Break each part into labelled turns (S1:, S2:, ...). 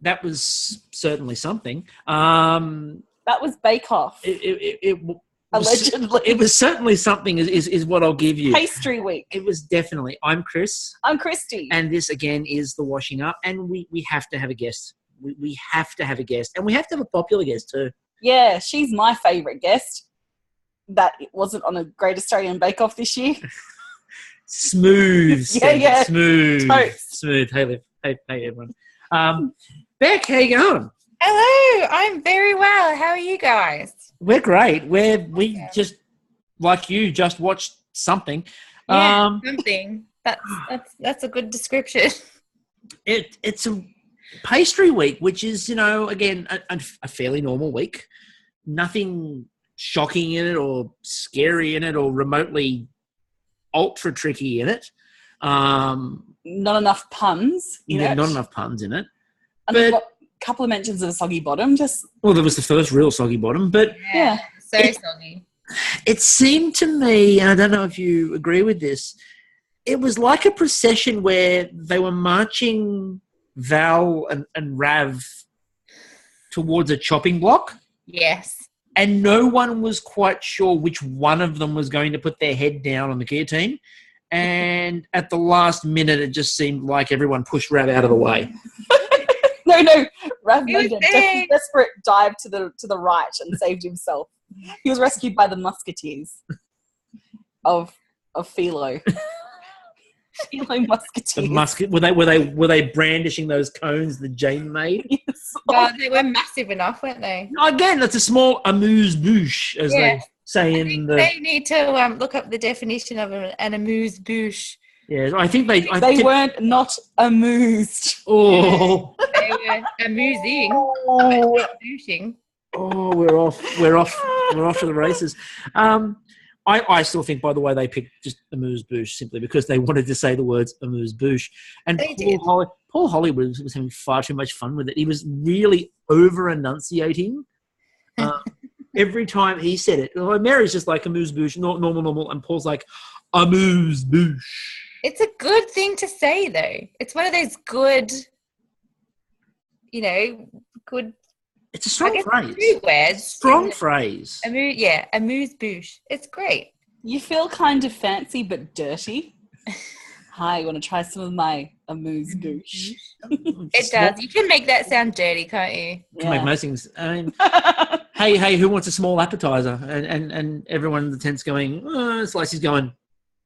S1: that was certainly something.
S2: That was Bake Off. Allegedly.
S1: It was certainly something is what I'll give you.
S2: Pastry week.
S1: It was definitely. I'm Chris.
S2: I'm Christy.
S1: And this, again, is the washing up. And we have to have a guest. We have to have a guest. And we have to have a popular guest too.
S2: Yeah, she's my favourite guest. That wasn't on a Great Australian Bake Off this year.
S1: Smooth.
S2: Yeah.
S1: Smooth.
S2: Toast.
S1: Smooth. Hey, Liv. Hey, everyone. Beck, how you going?
S3: Hello, I'm very well. How are you guys?
S1: We're great. We just, like you, just watched something.
S3: Yeah, something. That's a good description.
S1: It's a pastry week, which is, again, a fairly normal week. Nothing shocking in it or scary in it or remotely ultra tricky in it.
S2: Not enough puns.
S1: Not enough puns in it.
S2: And but a couple of mentions of a soggy bottom.
S1: Well, there was the first real soggy bottom, but
S2: yeah,
S3: soggy.
S1: It seemed to me, and I don't know if you agree with this, it was like a procession where they were marching Val and Rav towards a chopping block.
S3: Yes.
S1: And no one was quite sure which one of them was going to put their head down on the guillotine. And at the last minute, it just seemed like everyone pushed Rav out of the way.
S2: No. Rav made a desperate dive to the right and saved himself. He was rescued by the musketeers of Philo. Philo musketeers.
S1: Were they brandishing those cones that Jane made?
S2: Yes.
S3: They were massive enough, weren't they?
S1: Again, that's a small amuse-bouche, as they say in the...
S3: They need to look up the definition of an amuse-bouche.
S1: Yeah, I think they
S2: weren't not amused.
S1: Oh.
S3: They were amusing.
S1: Oh.
S3: Not douching.
S1: Oh, we're off to the races. I still think, by the way, they picked just amuse-bouche simply because they wanted to say the words amuse-bouche. And Paul Holly was having far too much fun with it. He was really over-enunciating every time he said it. Mary's just like amuse-bouche, normal, and Paul's like amuse-bouche.
S3: It's a good thing to say, though. It's one of those good, good...
S1: It's a strong phrase.
S3: 2 words.
S1: Strong phrase.
S3: Amuse-bouche. It's great.
S2: You feel kind of fancy but dirty. Hi, you want to try some of my amuse-bouche?
S3: It does. You can make that sound dirty, can't you?
S1: You can make most things. I mean, hey, who wants a small appetizer? And everyone in the tent's going, Slicey's going,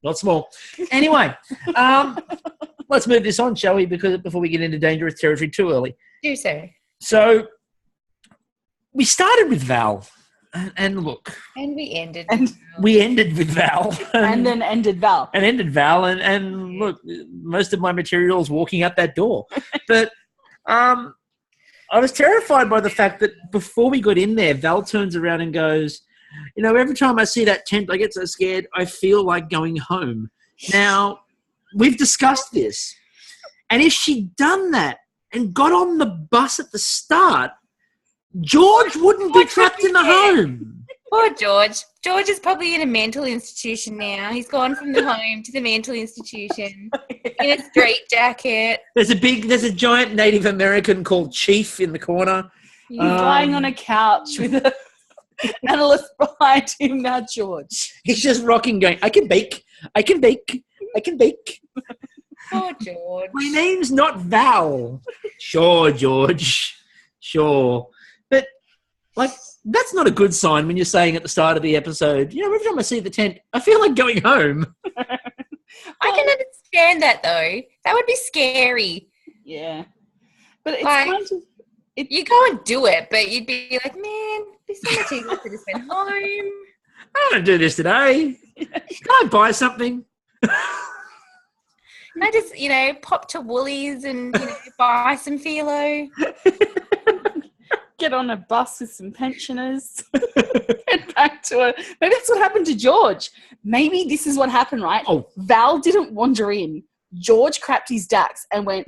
S1: not small. Anyway, let's move this on, shall we? Because before we get into dangerous territory too early.
S3: Do so.
S1: So we started with Val, and look.
S3: And we ended
S1: with Val.
S2: And then ended Val.
S1: And look, most of my material's walking out that door. But I was terrified by the fact that before we got in there, Val turns around and goes, every time I see that tent, I get so scared, I feel like going home. Now, we've discussed this. And if she'd done that and got on the bus at the start, George wouldn't be trapped in the home.
S3: Poor George. George is probably in a mental institution now. He's gone from the home to the mental institution in a straitjacket.
S1: There's a giant Native American called Chief in the corner.
S2: He's lying on a couch with an analyst behind him now, George.
S1: He's just rocking, going, I can bake.
S3: Poor George.
S1: My name's not Val. Sure, George. Sure. But, that's not a good sign when you're saying at the start of the episode, every time I see the tent, I feel like going home.
S3: I can understand that, though. That would be scary.
S2: Yeah. But it's kind of...
S3: You go and do it, but you'd be like, man, there's so much easier to just spend home.
S1: I don't want to do this today. Can I buy something?
S3: Can I just, pop to Woolies and, buy some phyllo?
S2: Get on a bus with some pensioners. Get back to it. Maybe that's what happened to George. Maybe this is what happened, right?
S1: Oh.
S2: Val didn't wander in. George crapped his dax and went,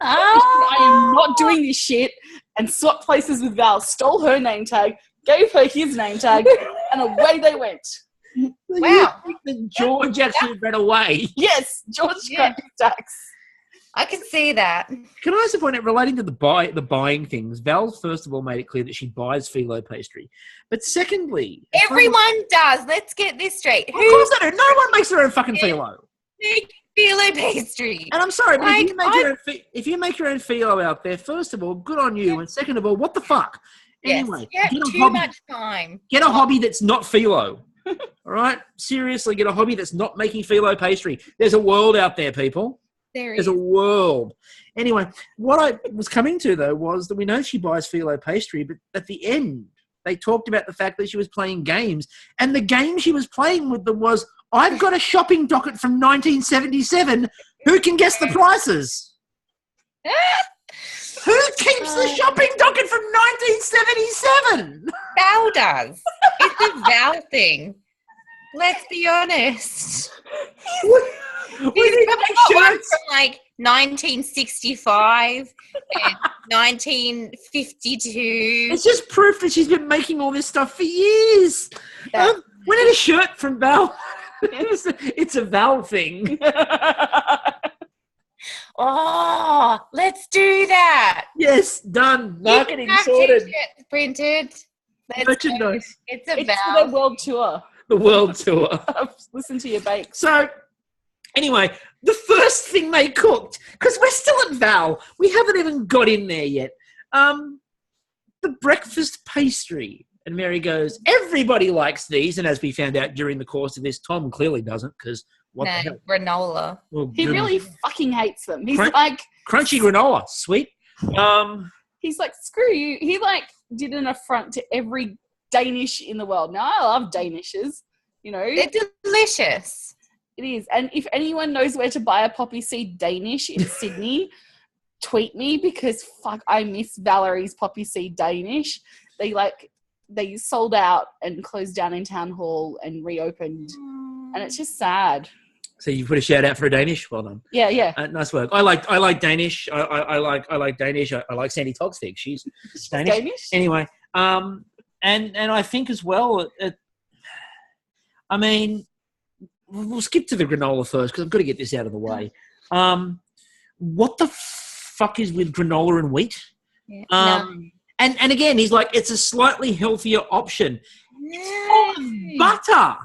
S2: I am not doing this shit, and swapped places with Val, stole her name tag, gave her his name tag, and away they went.
S3: Wow.
S1: George actually ran away.
S2: Yes, George crapped his dax.
S3: I can see that.
S1: Can I also point out, relating to the buying things, Val, first of all, made it clear that she buys phyllo pastry. But secondly...
S3: Everyone does. Let's get this straight.
S1: Of course they do. No one makes their own fucking phyllo.
S3: Phyllo pastry.
S1: And I'm sorry, but if you make your own phyllo out there, first of all, good on you. And second of all, what the fuck? Anyway,
S3: get too much time.
S1: Get a hobby that's not phyllo. All right? Seriously, get a hobby that's not making phyllo pastry. There's a world out there, people. There's a world. Anyway, what I was coming to, though, was that we know she buys phyllo pastry, but at the end, they talked about the fact that she was playing games. And the game she was playing with them was, I've got a shopping docket from 1977. Who can guess the prices? Who keeps the shopping docket from 1977?
S3: Val does. It's a Val thing. Let's be honest. He's probably got one from like 1965 and 1952.
S1: It's just proof that she's been making all this stuff for years. We need a shirt from Val. It's a Val thing.
S3: Oh, let's do that.
S1: Yes, done. Marketing sorted.
S3: T-shirts printed.
S1: Merchandise.
S3: It's a
S2: It's
S3: Val.
S2: for the world tour.
S1: The world tour.
S2: Listen to your bakes.
S1: So, anyway, the first thing they cooked, because we're still at Val, we haven't even got in there yet. The breakfast pastry. And Mary goes, everybody likes these. And as we found out during the course of this, Tom clearly doesn't, because what the hell?
S3: Granola.
S1: Well,
S2: He really fucking hates them. He's
S1: crunchy granola, sweet.
S2: He's like, screw you. He like did an affront to every Danish in the world. Now I love Danishes, you know.
S3: They're delicious.
S2: It is. And if anyone knows where to buy a poppy seed Danish in Sydney, tweet me, because fuck, I miss Valerie's poppy seed Danish. They sold out and closed down in Town Hall and reopened. And it's just sad.
S1: So you put a shout out for a Danish? Well done.
S2: Yeah.
S1: Nice work. I like Danish. I like Danish. I like Sandy Toksvig. She's Danish. Anyway, and I think as well, I mean, we'll skip to the granola first because I've got to get this out of the way. What the fuck is with granola and wheat?
S3: Yeah,
S1: And again, he's like, it's a slightly healthier option. It's full of butter.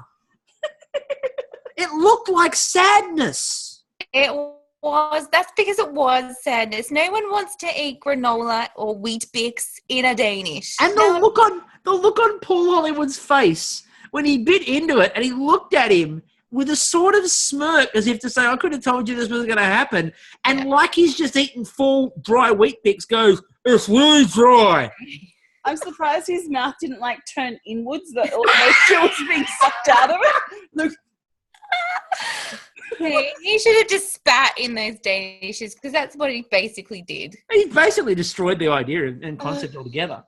S1: It looked like sadness.
S3: It was. That's because it was sadness. No one wants to eat granola or wheat bix in a Danish.
S1: And the look on Paul Hollywood's face when he bit into it and he looked at him with a sort of smirk as if to say, I could have told you this was going to happen. And like he's just eaten full dry wheat bix, goes, it's really dry.
S2: I'm surprised his mouth didn't like turn inwards, that all the moisture was being sucked out of it. Look.
S3: He should have just spat in those Danishes because that's what he basically did.
S1: He basically destroyed the idea and concept altogether.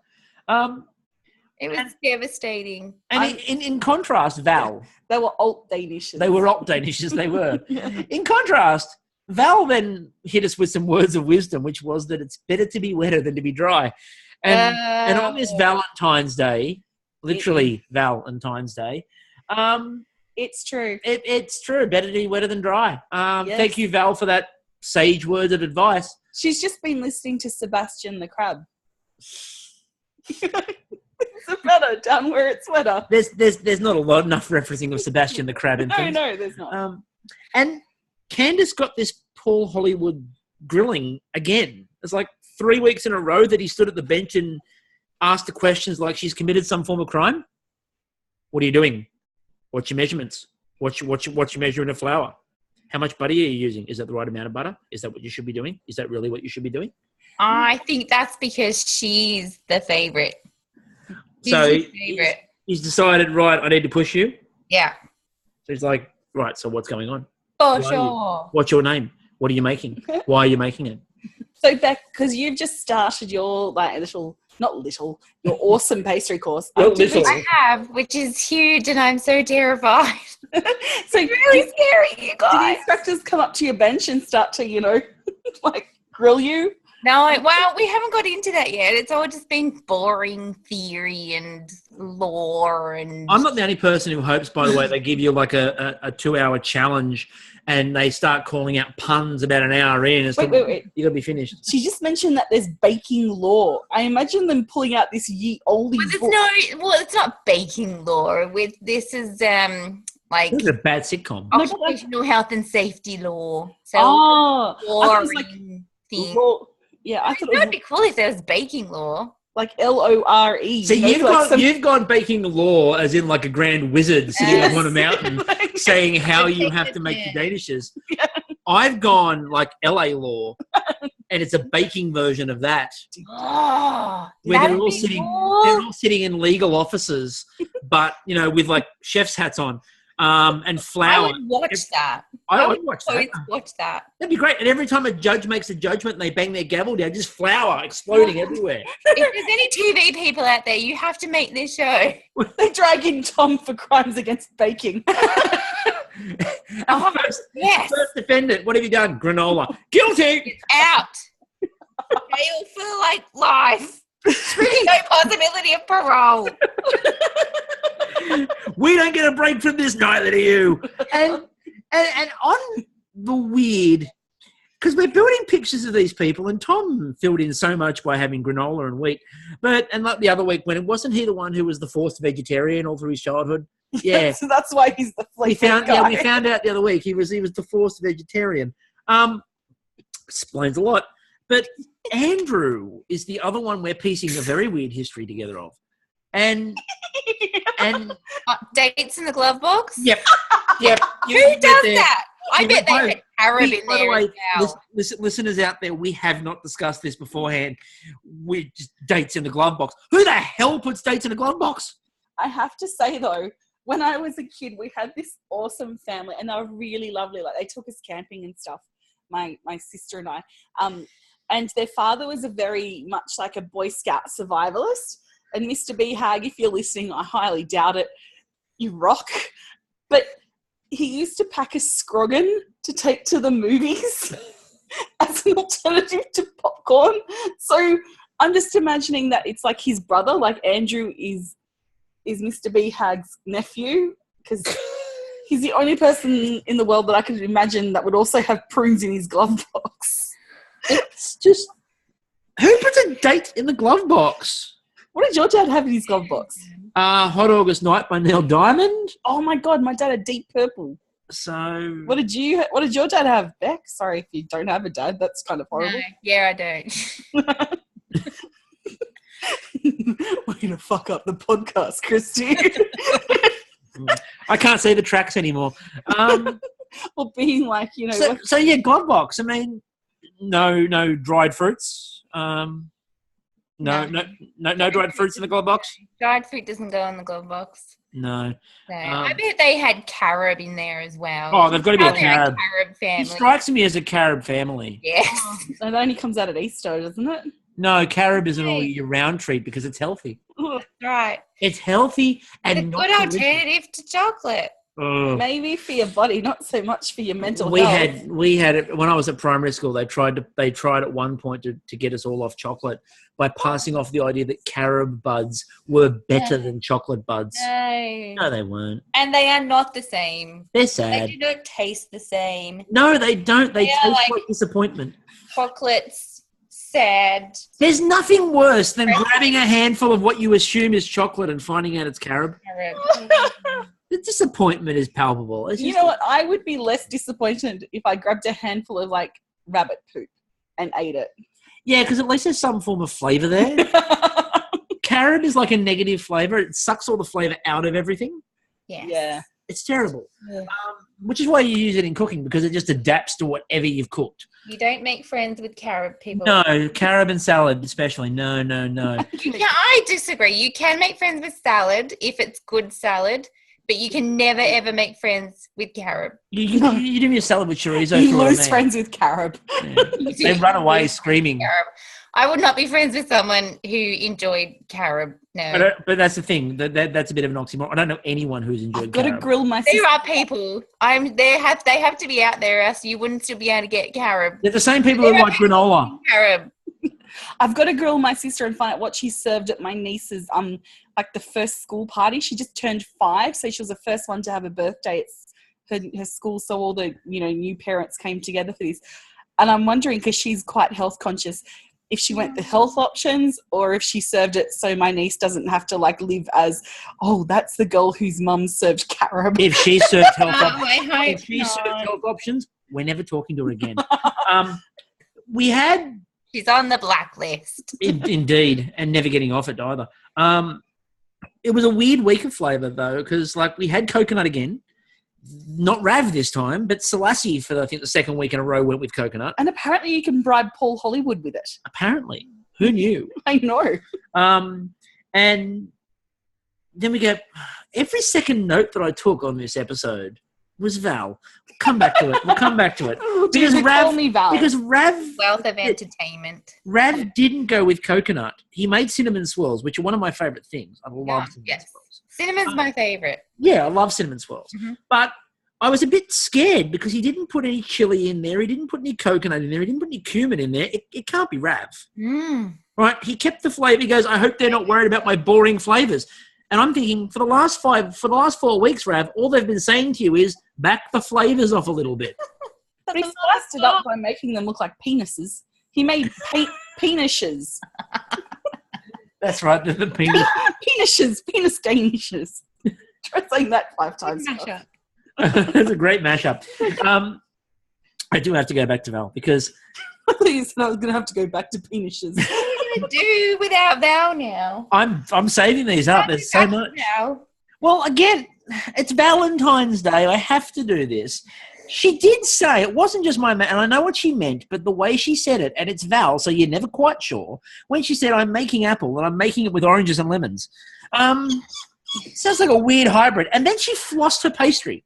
S3: It was devastating.
S1: And in contrast, Val.
S2: They were alt Danishes.
S1: They were alt Danishes, they were.
S2: Yeah.
S1: In contrast, Val then hit us with some words of wisdom, which was that it's better to be wetter than to be dry. And on this Valentine's Day, literally Valentine's Day,
S2: it's true.
S1: It's true. Better to be wetter than dry. Yes. Thank you, Val, for that sage word of advice.
S2: She's just been listening to Sebastian the Crab. It's better down where it's wetter.
S1: There's not enough referencing of Sebastian the Crab in things.
S2: No, there's not.
S1: And Candace got this Paul Hollywood grilling again. It's like 3 weeks in a row that he stood at the bench and asked the questions like she's committed some form of crime. What are you doing? What's your measurements? What's your measurement of flour? How much butter are you using? Is that the right amount of butter? Is that what you should be doing? Is that really what you should be doing?
S3: I think that's because she's the favourite.
S1: He's decided, right, I need to push you.
S3: Yeah.
S1: So he's like, right, so what's going on?
S3: For sure.
S1: What's your name? What are you making? Why are you making it?
S2: So Beck, because you've just started your your awesome pastry course.
S3: I have, which is huge, and I'm so terrified.
S2: So
S3: really scary, you guys.
S2: Did the instructors come up to your bench and start to, like grill you?
S3: No, well, we haven't got into that yet. It's all just been boring theory and lore and...
S1: I'm not the only person who hopes, by the way, they give you like a 2-hour challenge and they start calling out puns about an hour in. It's
S2: Wait.
S1: You got to be finished.
S2: She just mentioned that there's baking law. I imagine them pulling out this ye olde book.
S3: It's not baking law. This is like
S1: This is a bad sitcom.
S3: occupational health and safety law. So
S2: I thought it was
S3: boring thing.
S2: law. Yeah, I thought it
S3: That
S2: was
S3: would be cool if there was baking law.
S2: like LORE.
S1: So you've gone baking law as in like a grand wizard sitting up on a mountain saying how you have to make the danishes.
S2: Yeah.
S1: I've gone like LA law, and it's a baking version of that.
S3: Oh,
S1: Where they're all sitting in legal offices, but with like chef's hats on, and flour.
S3: I would watch that.
S1: I would watch that.
S3: Watch that.
S1: That'd be great. And every time a judge makes a judgment and they bang their gavel down, just flour exploding everywhere.
S3: If there's any TV people out there, you have to make this show.
S2: They drag in Tom for crimes against baking.
S3: Yes.
S1: First defendant, what have you done? Granola. Guilty.
S3: It's out. Jail for like life. No possibility of parole.
S1: We don't get a break from this, neither do you. And on the weird, because we're building pictures of these people, and Tom filled in so much by having granola and wheat. And like the other week, when it wasn't he the one who was the forced vegetarian all through his childhood? Yeah,
S2: So that's why he's the
S1: we
S2: flavor guy.
S1: found out the other week he was the forced vegetarian. Explains a lot. But Andrew is the other one we're piecing a very weird history together of, and
S3: Dates in the glove box?
S1: Yep.
S3: Who does that? I bet they had carob in
S1: By the
S3: there
S1: way,
S3: as well.
S1: listeners out there, we have not discussed this beforehand. We just dates in the glove box. Who the hell puts dates in a glove box?
S2: I have to say though, when I was a kid, we had this awesome family, and they were really lovely. Like they took us camping and stuff. My sister and I. And their father was a very much like a Boy Scout survivalist. And Mr. B. Hag, if you're listening, I highly doubt it. You rock. But he used to pack a scroggin to take to the movies as an alternative to popcorn. So I'm just imagining that it's like his brother, like Andrew is Mr. B. Hag's nephew, because he's the only person in the world that I could imagine that would also have prunes in his glove box.
S1: It's just, who puts a date in the glove box?
S2: What did your dad have in his glove box?
S1: Hot August Night by Neil Diamond.
S2: Oh my God, my dad had Deep Purple.
S1: So
S2: What did your dad have, Beck? Sorry if you don't have a dad. That's kind of horrible.
S3: No, yeah, I don't.
S2: We're going to fuck up the podcast, Christy.
S1: I can't see the tracks anymore.
S2: Or being like,
S1: So yeah, glove box. I mean, no dried fruits. No dried fruits in the glove box.
S3: Dried fruit doesn't go in the glove box.
S1: No.
S3: No. I bet they had carob in there as well.
S1: Oh, they've got to be a
S3: Probably
S1: carob.
S3: carob family.
S1: It strikes me as a carob family.
S3: Yes.
S2: It only comes out at Easter, doesn't it?
S1: No, carob is an all year round treat because it's healthy.
S3: Right.
S1: It's healthy and
S3: It's a
S1: not
S3: good
S1: delicious.
S3: alternative to chocolate.
S1: Ugh.
S2: Maybe for your body, not so much for your mental
S1: We
S2: health.
S1: had it when I was at primary school. They tried at one point to get us all off chocolate by passing off the idea that carob buds were better than chocolate buds. No, they weren't.
S3: And they are not the same.
S1: They're
S3: They
S1: sad.
S3: do not taste the same.
S1: No, they don't. They
S3: They are
S1: taste
S3: like-
S1: like disappointment.
S3: Chocolate's sad.
S1: There's nothing worse than grabbing a handful of what you assume is chocolate and finding out it's carob.
S3: Carob.
S1: The disappointment is palpable. It's
S2: You
S1: just-
S2: know what? I would be less disappointed if I grabbed a handful of like rabbit poop and ate it.
S1: Yeah, because at least there's some form of flavour there. Carob is like a negative flavour. It sucks all the flavour out of everything.
S3: Yes.
S2: Yeah.
S1: It's terrible.
S2: Yeah.
S1: Which is why you use it in cooking, because it just adapts to whatever you've cooked.
S3: You don't make friends with carob people.
S1: No, carob and salad especially. No.
S3: Yeah, I disagree. You can make friends with salad if it's good salad, but you can never ever make friends with carob.
S1: You do me a salad with chorizo.
S2: You
S1: for a
S2: lose
S1: man.
S2: friends with carob.
S1: Yeah. They run away screaming.
S3: Carob. I would not be friends with someone who enjoyed carob. No.
S1: But that's the thing. That's a bit of an oxymoron. I don't know anyone who's enjoyed
S2: I've got to
S1: carob.
S2: grill my
S3: There
S2: sister.
S3: are people. They have to be out there, else you wouldn't still be able to get carob.
S1: They're the same people who like granola.
S3: Carob.
S2: I've got to grill my sister and find out what she served at my niece's like the first school party. She just turned 5, so she was the first one to have a birthday. It's her school, so all the new parents came together for this. And I'm wondering, because she's quite health conscious, if she went the health options or if she served it so my niece doesn't have to live as, oh, that's the girl whose mum served carob.
S1: If she served health options, we're never talking to her again.
S3: She's on the blacklist.
S1: Indeed, and never getting off it either. It was a weird week of flavour, though, because we had coconut again. Not Rav this time, but Selassie for, I think, the second week in a row went with coconut.
S2: And apparently you can bribe Paul Hollywood with it.
S1: Apparently. Who knew?
S2: I know.
S1: And then we go, every second note that I took on this episode was Val. We'll come back to it.
S2: Call me Val.
S1: Because Rav...
S3: Wealth of entertainment.
S1: Rav didn't go with coconut. He made cinnamon swirls, which are one of my favourite things. I love cinnamon swirls.
S3: Cinnamon's my favourite.
S1: Yeah, I love cinnamon swirls. Mm-hmm. But I was a bit scared because he didn't put any chili in there. He didn't put any coconut in there. He didn't put any cumin in there. It can't be Rav. Right? He kept the flavour. He goes, I hope they're not worried about my boring flavours. And I'm thinking, for the last 4 weeks, Rav, all they've been saying to you is back the flavours off a little bit.
S2: But he spiced it up by making them look like penises. He made penishes.
S1: That's right, the penis.
S2: Penis danishes. Try saying that 5 times.
S1: That's a great mashup. I do have to go back to Val because...
S2: Please, I was going to have to go back to penishes.
S3: What are you going to do without Val now?
S1: I'm saving these up. There's so much.
S3: Val.
S1: Well, again, it's Valentine's Day. I have to do this. She did say, it wasn't just my and I know what she meant, but the way she said it, and it's Val, so you're never quite sure, when she said, I'm making apple, and I'm making it with oranges and lemons. Sounds like a weird hybrid. And then she flossed her pastry.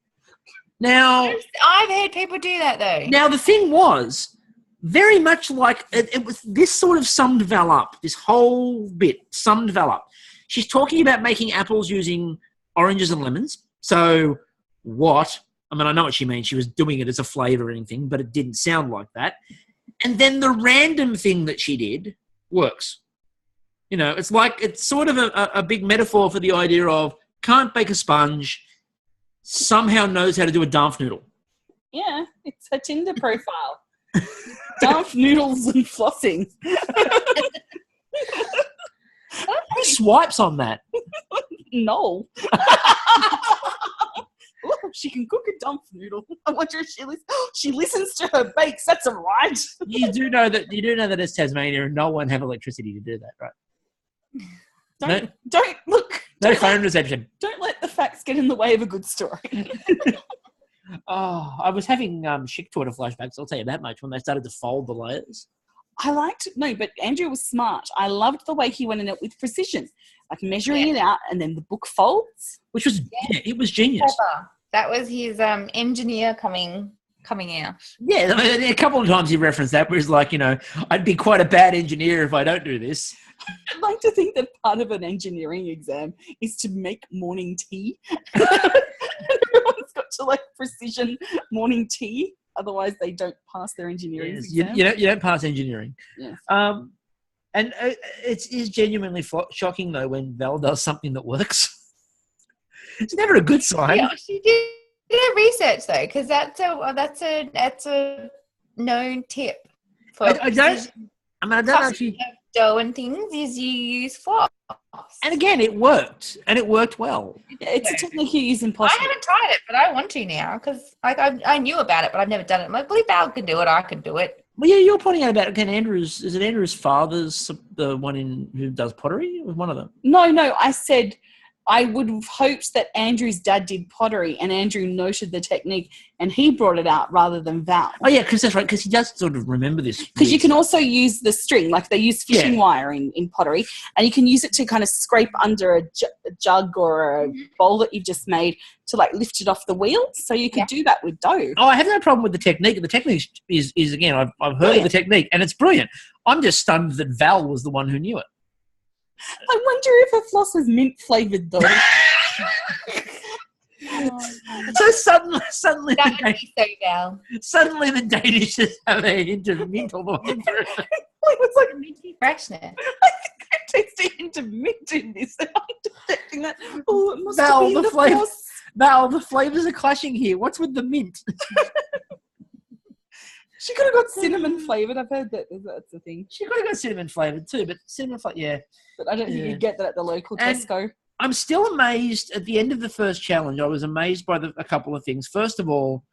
S1: Now...
S3: I've heard people do that, though.
S1: Now, the thing was, very much like, it was this sort of summed Val up. This whole bit summed Val up. She's talking about making apples using oranges and lemons. So what... I mean, I know what she means. She was doing it as a flavour or anything, but it didn't sound like that. And then the random thing that she did works. It's sort of a big metaphor for the idea of can't bake a sponge, somehow knows how to do a dampf noodle.
S2: Yeah, it's her Tinder profile. Dampf noodles and flossing.
S1: Who swipes on that?
S2: No. Oh, she can cook a dampf noodle. I wonder if she listens to her bakes. That's all right.
S1: You do know that it's Tasmania and no one have electricity to do that, right?
S2: Don't look.
S1: No phone reception.
S2: Don't let the facts get in the way of a good story.
S1: Oh, I was having Chic Twitter flashbacks. I'll tell you that much when they started to fold the layers.
S2: But Andrew was smart. I loved the way he went in it with precision, measuring it out, and then the book folds,
S1: which was it was genius.
S3: Clever. That was his engineer coming out.
S1: Yeah, I mean, a couple of times he referenced that, where he's like, I'd be quite a bad engineer if I don't do this.
S2: I'd like to think that part of an engineering exam is to make morning tea. Everyone's got to precision morning tea. Otherwise, they don't pass their engineering exam.
S1: You don't pass engineering.
S2: Yes.
S1: And it is genuinely shocking, though, when Val does something that works. It's never a good sign.
S3: Yeah, she did research, though, because that's a known tip.
S1: I don't know if you...
S3: dough and things is you use floss.
S1: And again, it worked, and it worked well.
S2: Yeah, it's a technique you use in pasta.
S3: I haven't tried it, but I want to now because I knew about it, but I've never done it. I believe Val can do it. I can do it.
S1: Well, yeah, you're pointing out about is it Andrew's father's the one who does pottery? Or one of them?
S2: No, I said I would have hoped that Andrew's dad did pottery and Andrew noted the technique and he brought it out rather than Val.
S1: Oh, yeah, because that's right, because he does sort of remember this.
S2: Because you can also use the string, they use fishing wire in pottery, and you can use it to kind of scrape under a jug or a bowl that you've just made to lift it off the wheel. So you could do that with dough.
S1: Oh, I have no problem with the technique. The technique is again, I've heard of the technique and it's brilliant. I'm just stunned that Val was the one who knew it.
S2: I wonder if her floss was mint flavoured though.
S1: So suddenly
S3: that would be so Val.
S1: Suddenly the Danishes have a hint of mint all the way through.
S2: It was
S3: minty freshness.
S2: I think I tasted a hint of mint in this. I'm detecting that. Oh, it must
S1: Val,
S2: have been the floss.
S1: Val, the flavors are clashing here. What's with the mint?
S2: She could have got cinnamon flavoured. I've heard that's a thing.
S1: She could have got cinnamon flavoured too, but cinnamon flavoured, yeah.
S2: But I don't think you'd get that at the local
S1: And-
S2: Tesco.
S1: I'm still amazed at the end of the first challenge. I was amazed by a couple of things. First of all,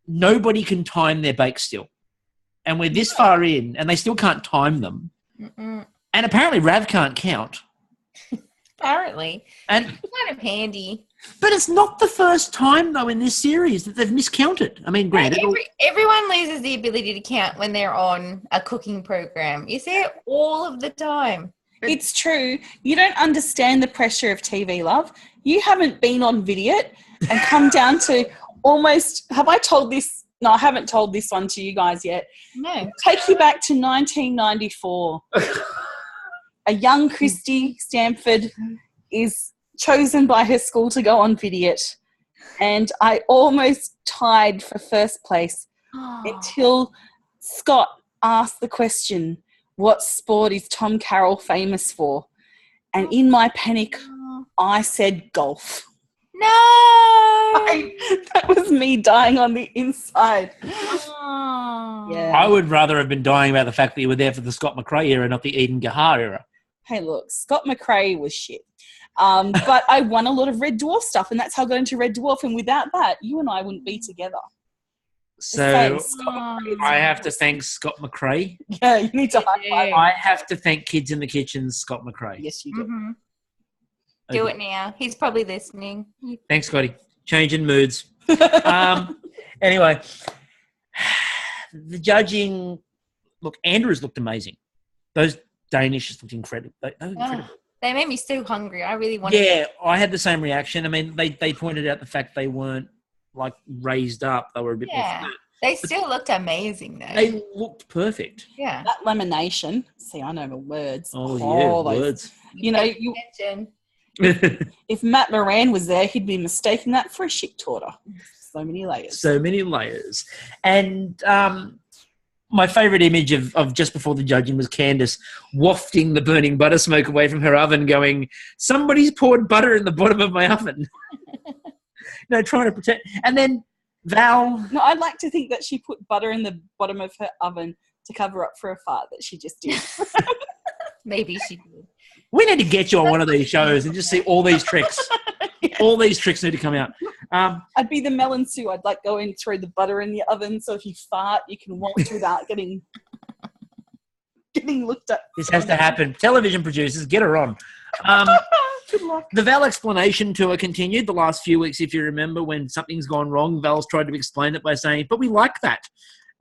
S1: nobody can time their bakes still. And we're this far in, and they still can't time them.
S3: Mm-mm.
S1: And apparently Rav can't count.
S3: Apparently.
S1: And
S3: It's kind of handy.
S1: But it's not the first time, though, in this series that they've miscounted. I mean, granted.
S3: Everyone loses the ability to count when they're on a cooking program. You see it all of the time.
S2: It's true. You don't understand the pressure of TV, love. You haven't been on Vidiot and come down to almost... Have I told this? No, I haven't told this one to you guys yet.
S3: No.
S2: Take you back to 1994. A young Christy Stamford is chosen by her school to go on Vidiot. And I almost tied for first place until Scott asked the question, what sport is Tom Carroll famous for? And in my panic, I said golf.
S3: No!
S2: That was me dying on the inside.
S3: Oh.
S2: Yeah.
S1: I would rather have been dying about the fact that you were there for the Scott McRae era, not the Eden Gahar era.
S2: Hey, look, Scott McRae was shit. But I won a lot of Red Dwarf stuff, and that's how I got into Red Dwarf. And without that, you and I wouldn't be together.
S1: So
S2: Scott McRae is
S1: I have to thank Scott McRae.
S2: Yeah, you need to high five.
S1: I have to thank Kids in the Kitchen Scott McRae.
S2: Yes, you do.
S3: Mhm. Do it now. He's probably listening.
S1: Thanks, Scotty. Changing moods. Anyway, the judging. Look, Andrews looked amazing. Those Danishes looked incredible. They were incredible.
S3: They made me so hungry. I really wanted.
S1: Yeah, I had the same reaction. I mean, they pointed out the fact they weren't like raised up. They were a bit more
S3: Yeah.
S1: flat.
S3: They still looked amazing though.
S1: They looked perfect.
S3: Yeah.
S2: That lamination. See, I know the words.
S1: Oh, yeah,
S2: those-
S1: words.
S2: You know, if Matt Moran was there, he'd be mistaking that for a shit torter. So many layers.
S1: So many layers. And my favourite image of just before the judging was Candace wafting the burning butter smoke away from her oven going, somebody's poured butter in the bottom of my oven. Trying to protect. And then Val.
S2: No, I'd like to think that she put butter in the bottom of her oven to cover up for a fart that she just did.
S3: Maybe she did.
S1: We need to get you on one of these shows and just see all these tricks.
S2: Yeah.
S1: All these tricks need to come out.
S2: I'd be the Melon Sue. I'd like go and throw the butter in the oven so if you fart, you can watch without getting looked at.
S1: This has to happen. Television producers, get her on.
S2: Good luck.
S1: The Val explanation tour continued the last few weeks, if you remember, when something's gone wrong, Val's tried to explain it by saying, but we like that.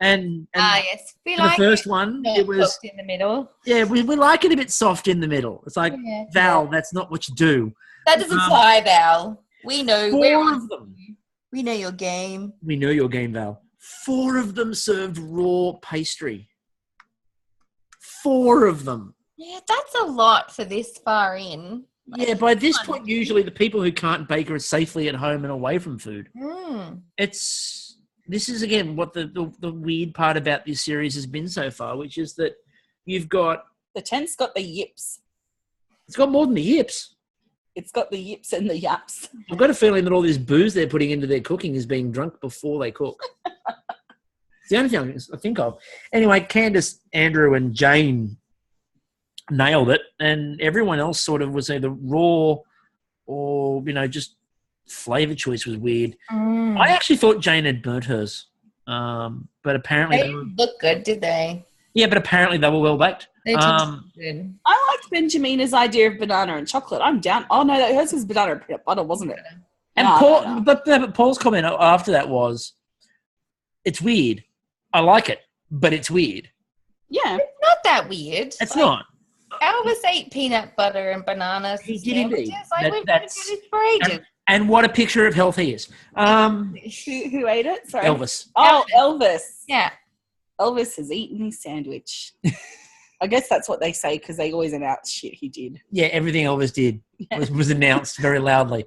S1: And
S3: Yes. We
S1: for
S3: like
S1: the first one,
S3: not
S1: it was,
S3: cooked in the middle.
S1: yeah, we like it a bit soft in the middle. It's like,
S3: Yeah.
S1: Val, that's not what you do.
S3: That doesn't fly, Val. We know.
S1: Four of them.
S3: We know your game.
S1: We know your game, Val. 4 of them served raw pastry. 4 of them.
S3: Yeah, that's a lot for this far in.
S1: Yeah, by this point, usually the people who can't bake are safely at home and away from food.
S3: Mm.
S1: This is, again, what the weird part about this series has been so far, which is that you've got...
S2: The tent's got the yips.
S1: It's got more than the yips.
S2: It's got the yips and the yaps.
S1: I've got a feeling that all this booze they're putting into their cooking is being drunk before they cook. It's the only thing I think of. Anyway, Candace, Andrew, and Jane nailed it, and everyone else sort of was either raw or, just flavor choice was weird. I actually thought Jane had burnt hers, but apparently
S3: They didn't look good, did they?
S1: Yeah, but apparently they were well baked.
S3: They tasted good.
S2: I liked Benjamina's idea of banana and chocolate. I'm down. Oh, no, hers was banana and peanut butter, wasn't it?
S1: And
S2: No,
S1: Paul,
S2: no.
S1: But Paul's comment after that was, "It's weird. I like it, but it's weird."
S2: Yeah.
S3: Not that weird.
S1: It's
S3: Like,
S1: not.
S3: Elvis ate peanut butter and bananas.
S1: He
S3: and
S1: did indeed.
S3: sandwiches. Like, we've been
S1: That's-
S3: doing this for ages.
S1: And what a picture of health he is.
S2: Who ate it? Sorry.
S1: Elvis.
S2: Oh, Elvis.
S3: Yeah.
S2: Elvis has eaten his sandwich. I guess that's what they say because they always announce shit he did.
S1: Yeah, everything Elvis did was announced very loudly.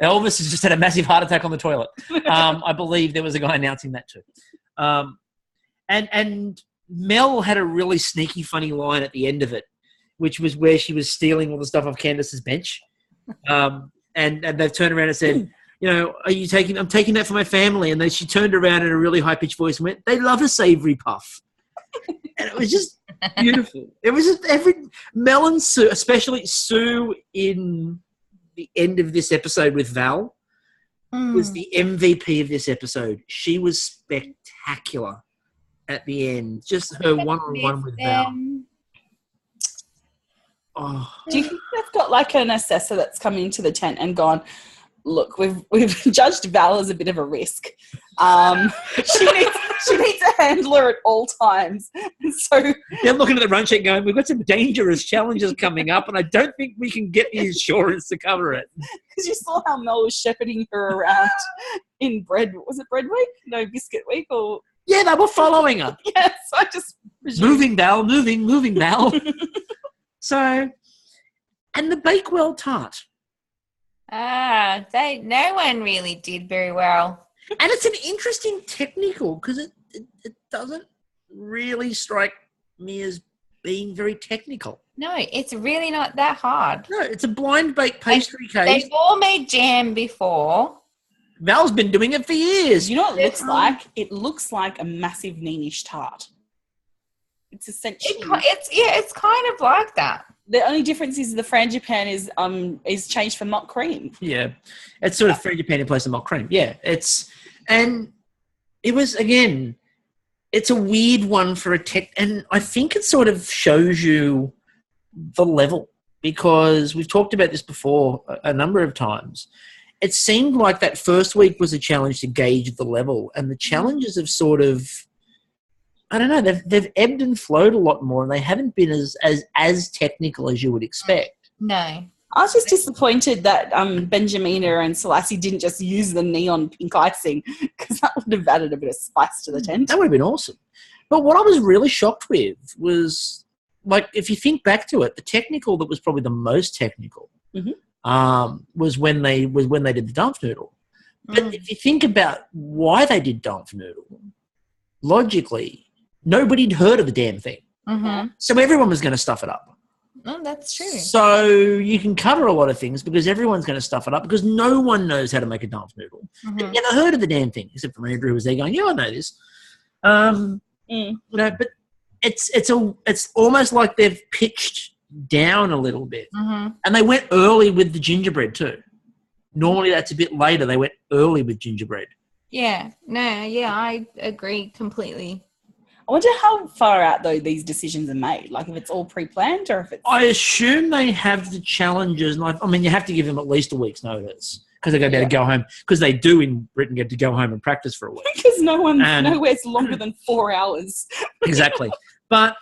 S1: Elvis has just had a massive heart attack on the toilet. I believe there was a guy announcing that too. And Mel had a really sneaky, funny line at the end of it, which was where she was stealing all the stuff off Candace's bench. And they've turned around and said, are you taking? I'm taking that for my family. And then she turned around in a really high pitched voice and went, "They love a savory puff," and it was just beautiful. It was just Mel and Sue, especially Sue in the end of this episode with Val, was the MVP of this episode. She was spectacular at the end. Just her one-on-one with Val. Oh.
S2: Do you think they've got like an assessor that's come into the tent and gone, look, we've judged Val as a bit of a risk. She needs a handler at all times. So
S1: they're looking at the run sheet going, we've got some dangerous challenges coming up and I don't think we can get the insurance to cover it.
S2: Because you saw how Mel was shepherding her around in was it bread week? No, biscuit week or...
S1: Yeah, they were following her.
S2: Yes, I just...
S1: Moving Val, moving Val. So, and the Bakewell tart.
S3: No one really did very well.
S1: And it's an interesting technical because it doesn't really strike me as being very technical.
S3: No, it's really not that hard.
S1: No, it's a blind baked pastry cake.
S3: They've all made jam before.
S1: Val's been doing it for years.
S2: You know what it looks like? It looks like a massive Neenish tart. It's essentially...
S3: It's kind of like that.
S2: The only difference is the frangipan is changed for mock cream.
S1: Yeah, it's sort of frangipan in place of mock cream. Yeah, and it was, again, it's a weird one for a tech, and I think it sort of shows you the level, because we've talked about this before a number of times. It seemed like that first week was a challenge to gauge the level, and the challenges have sort of, I don't know, they've ebbed and flowed a lot more, and they haven't been as technical as you would expect.
S3: No.
S2: I was just disappointed that Benjamina and Selassie didn't just use the neon pink icing, because that would have added a bit of spice to the tent.
S1: That would have been awesome. But what I was really shocked with was, like, if you think back to it, the technical that was probably the most technical was when they did the Dampf Noodle. But if you think about why they did Dampf Noodle, logically, nobody'd heard of the damn thing. So everyone was going to stuff it up.
S3: Oh, that's true.
S1: So you can cover a lot of things because everyone's going to stuff it up because no one knows how to make a Dampf Noodle. They've never heard of the damn thing, except for Andrew who was there going, yeah, I know this. But it's almost like they've pitched down a little bit. And they went early with the gingerbread too. Normally that's a bit later. They went early with gingerbread.
S3: Yeah. No, yeah, I agree completely.
S2: I wonder how far out, though, these decisions are made. Like, if it's all pre-planned or if it's...
S1: I assume they have the challenges. I mean, you have to give them at least a week's notice because they're going to be able to go home. Because they do in Britain get to go home and practice for a week.
S2: Because nowhere's longer than 4 hours.
S1: Exactly. But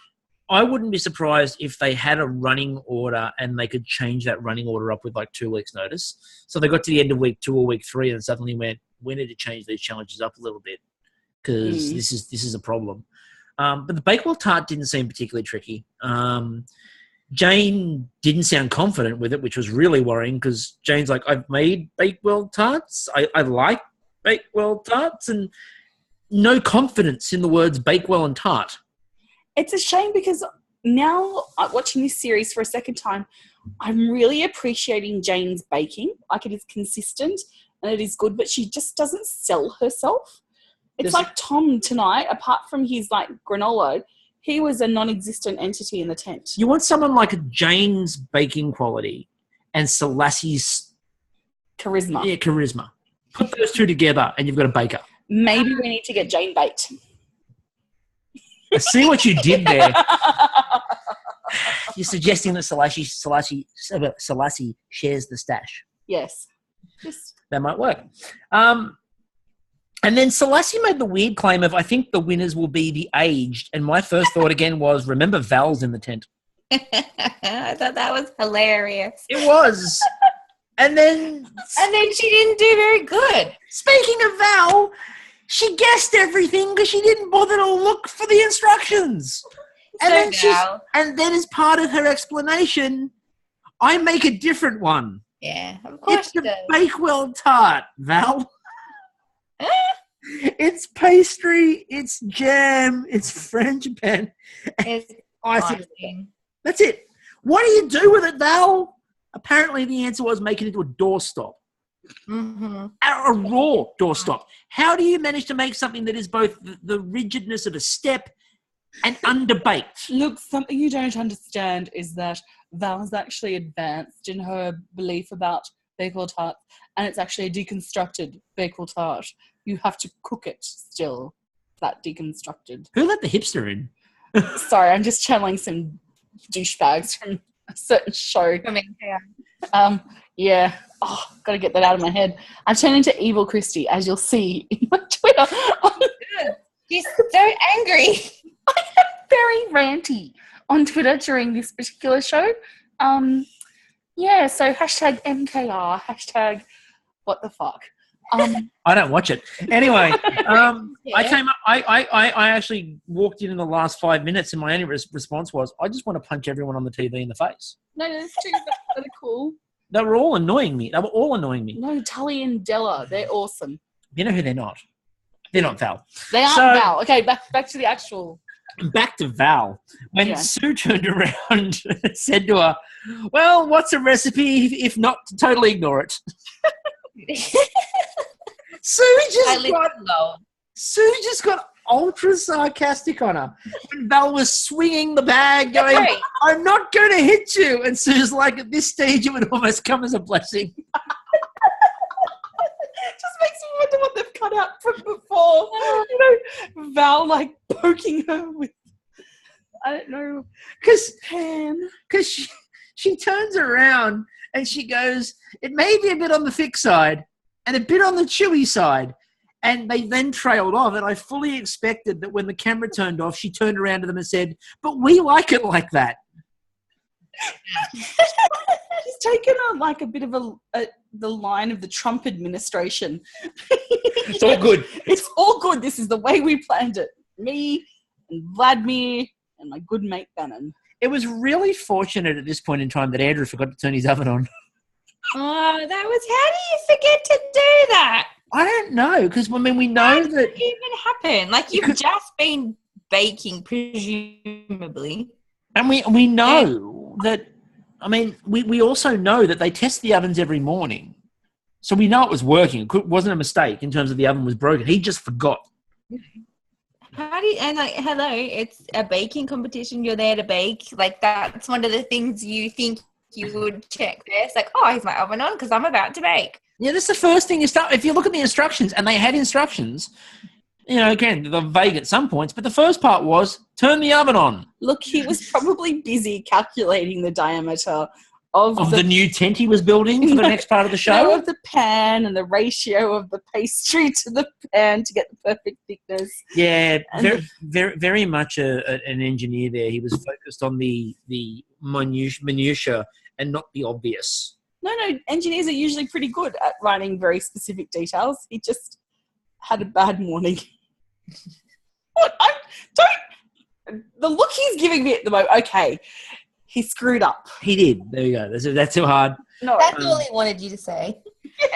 S1: I wouldn't be surprised if they had a running order and they could change that running order up with like 2 weeks' notice. So they got to the end of week 2 or week 3 and suddenly went, we need to change these challenges up a little bit because this is a problem. But the Bakewell tart didn't seem particularly tricky. Jane didn't sound confident with it, which was really worrying because Jane's like, I've made Bakewell tarts. I like Bakewell tarts, and no confidence in the words Bakewell and tart.
S2: It's a shame because now watching this series for a second time, I'm really appreciating Jane's baking. Like, it is consistent and it is good, but she just doesn't sell herself. It's like Tom tonight, apart from his like granola, he was a non-existent entity in the tent.
S1: You want someone like Jane's baking quality and Selassie's
S2: charisma.
S1: Yeah, charisma. Put those two together and you've got a baker.
S2: Maybe we need to get Jane baked.
S1: I see what you did there. You're suggesting that Selassie shares the stash.
S2: Yes.
S1: That might work. And then Selassie made the weird claim of, I think the winners will be the aged. And my first thought again was, remember Val's in the tent.
S3: I thought that was hilarious.
S1: It was. And then
S3: she didn't do very good.
S1: Speaking of Val, she guessed everything because she didn't bother to look for the instructions. And then as part of her explanation, I make a different one.
S3: Yeah, of course.
S1: It's the Bakewell tart, Val. It's pastry, it's jam, it's frangipan,
S3: it's icing.
S1: That's it. What do you do with it, Val? Apparently the answer was make it into a doorstop. A raw doorstop. How do you manage to make something that is both the rigidness of a step and underbaked?
S2: Look, something you don't understand is that Val has actually advanced in her belief about Bakewell tart, and it's actually a deconstructed Bakewell tart. You have to cook it still, that deconstructed.
S1: Who let the hipster in?
S2: Sorry, I'm just channeling some douchebags from a certain show. Yeah. Oh, got to get that out of my head. I'm turning to Evil Christie, as you'll see in my Twitter.
S3: She's so angry.
S2: I am very ranty on Twitter during this particular show. Yeah, so hashtag MKR, hashtag what the fuck.
S1: I don't watch it. Anyway, I came up, I actually walked in the last 5 minutes and my only response was, I just want to punch everyone on the TV in the face.
S2: No, there's two that are cool.
S1: They were all annoying me.
S2: No, Tully and Della, they're awesome.
S1: You know who they're not? They're not Val.
S2: They aren't Val. Okay, back to the actual.
S1: Back to Val. When Sue turned around and said to her, well, what's a recipe if not to totally ignore it? Sue just got ultra sarcastic on her. When Val was swinging the bag going, I'm not going to hit you. And Sue's like, at this stage, it would almost come as a blessing.
S2: Just makes me wonder what they've cut out from before. You know, Val like poking her with, I don't know, because she turns around and she goes, it may be a bit on the thick side and a bit on the chewy side. And they then trailed off, and I fully expected that when the camera turned off, she turned around to them and said, but we like it like that. She's taken on like a bit of the line of the Trump administration.
S1: It's all good.
S2: It's all good. This is the way we planned it. Me and Vladimir and my good mate Bannon.
S1: It was really fortunate at this point in time that Andrew forgot to turn his oven on.
S3: Oh, how do you forget to do that?
S1: I don't know, because, I mean, we know that...
S3: What even happened? Like, you've just been baking, presumably.
S1: And we know that, I mean, we also know that they test the ovens every morning. So we know it was working. It wasn't a mistake in terms of the oven was broken. He just forgot.
S3: Hello, it's a baking competition. You're there to bake. Like, that's one of the things you think you would check there. It's like, oh, is my oven on? Because I'm about to bake.
S1: Yeah, that's the first thing you start. If you look at the instructions, and they had instructions, you know, again, they're vague at some points, but the first part was turn the oven on.
S2: Look, he was probably busy calculating the diameter of
S1: the new tent he was building for the next part of the show.
S2: No, of the pan and the ratio of the pastry to the pan to get the perfect thickness.
S1: Yeah, very much an engineer there. He was focused on the minutiae and not the obvious.
S2: No, engineers are usually pretty good at writing very specific details. He just had a bad morning. What? The look he's giving me at the moment, okay, he screwed up.
S1: He did. There you go. That's too hard.
S2: No,
S3: that's all he wanted you to say.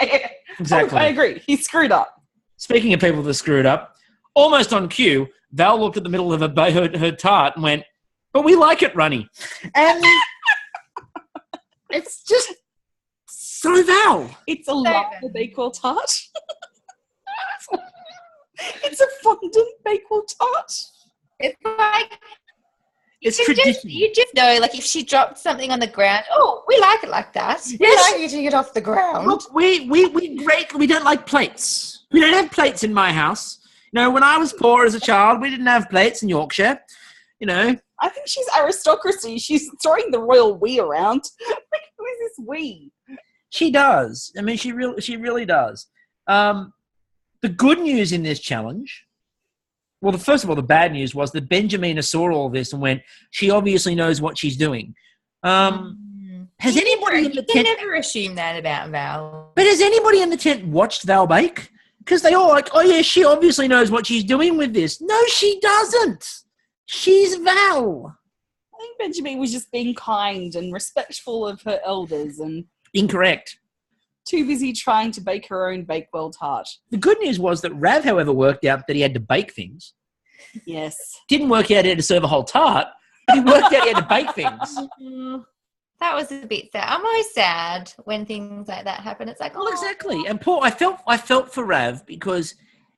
S2: Yeah.
S1: Exactly.
S2: I agree. He screwed up.
S1: Speaking of people that screwed up, almost on cue, Val looked at the middle of her tart and went, but we like it runny. And it's just... So Val.
S2: It's a lava Bakewell tart. It's a fondant Bakewell tart.
S3: It's like
S1: it's traditional.
S3: You just know, like if she dropped something on the ground, oh, we like it like that.
S1: Yes.
S3: We like eating it off the ground.
S1: Look, we don't like plates. We don't have plates in my house. You know, when I was poor as a child, we didn't have plates in Yorkshire. You know.
S2: I think she's aristocracy. She's throwing the royal we around. Like, who is this we?
S1: She does. I mean, she really does. The good news in this challenge, well, first of all, the bad news was that Benjamina saw all this and went, she obviously knows what she's doing. Has anybody in the tent...
S3: never assume that about Val.
S1: But has anybody in the tent watched Val bake? Because they all like, oh, yeah, she obviously knows what she's doing with this. No, she doesn't. She's Val.
S2: I think Benjamin was just being kind and respectful of her elders and...
S1: Incorrect.
S2: Too busy trying to bake her own Bakewell tart.
S1: The good news was that Rav, however, worked out that he had to bake things.
S2: Yes.
S1: Didn't work out he had to serve a whole tart, but he worked out he had to bake things.
S3: That was a bit sad. I'm always sad when things like that happen. It's like,
S1: Well, exactly. And Paul, I felt for Rav because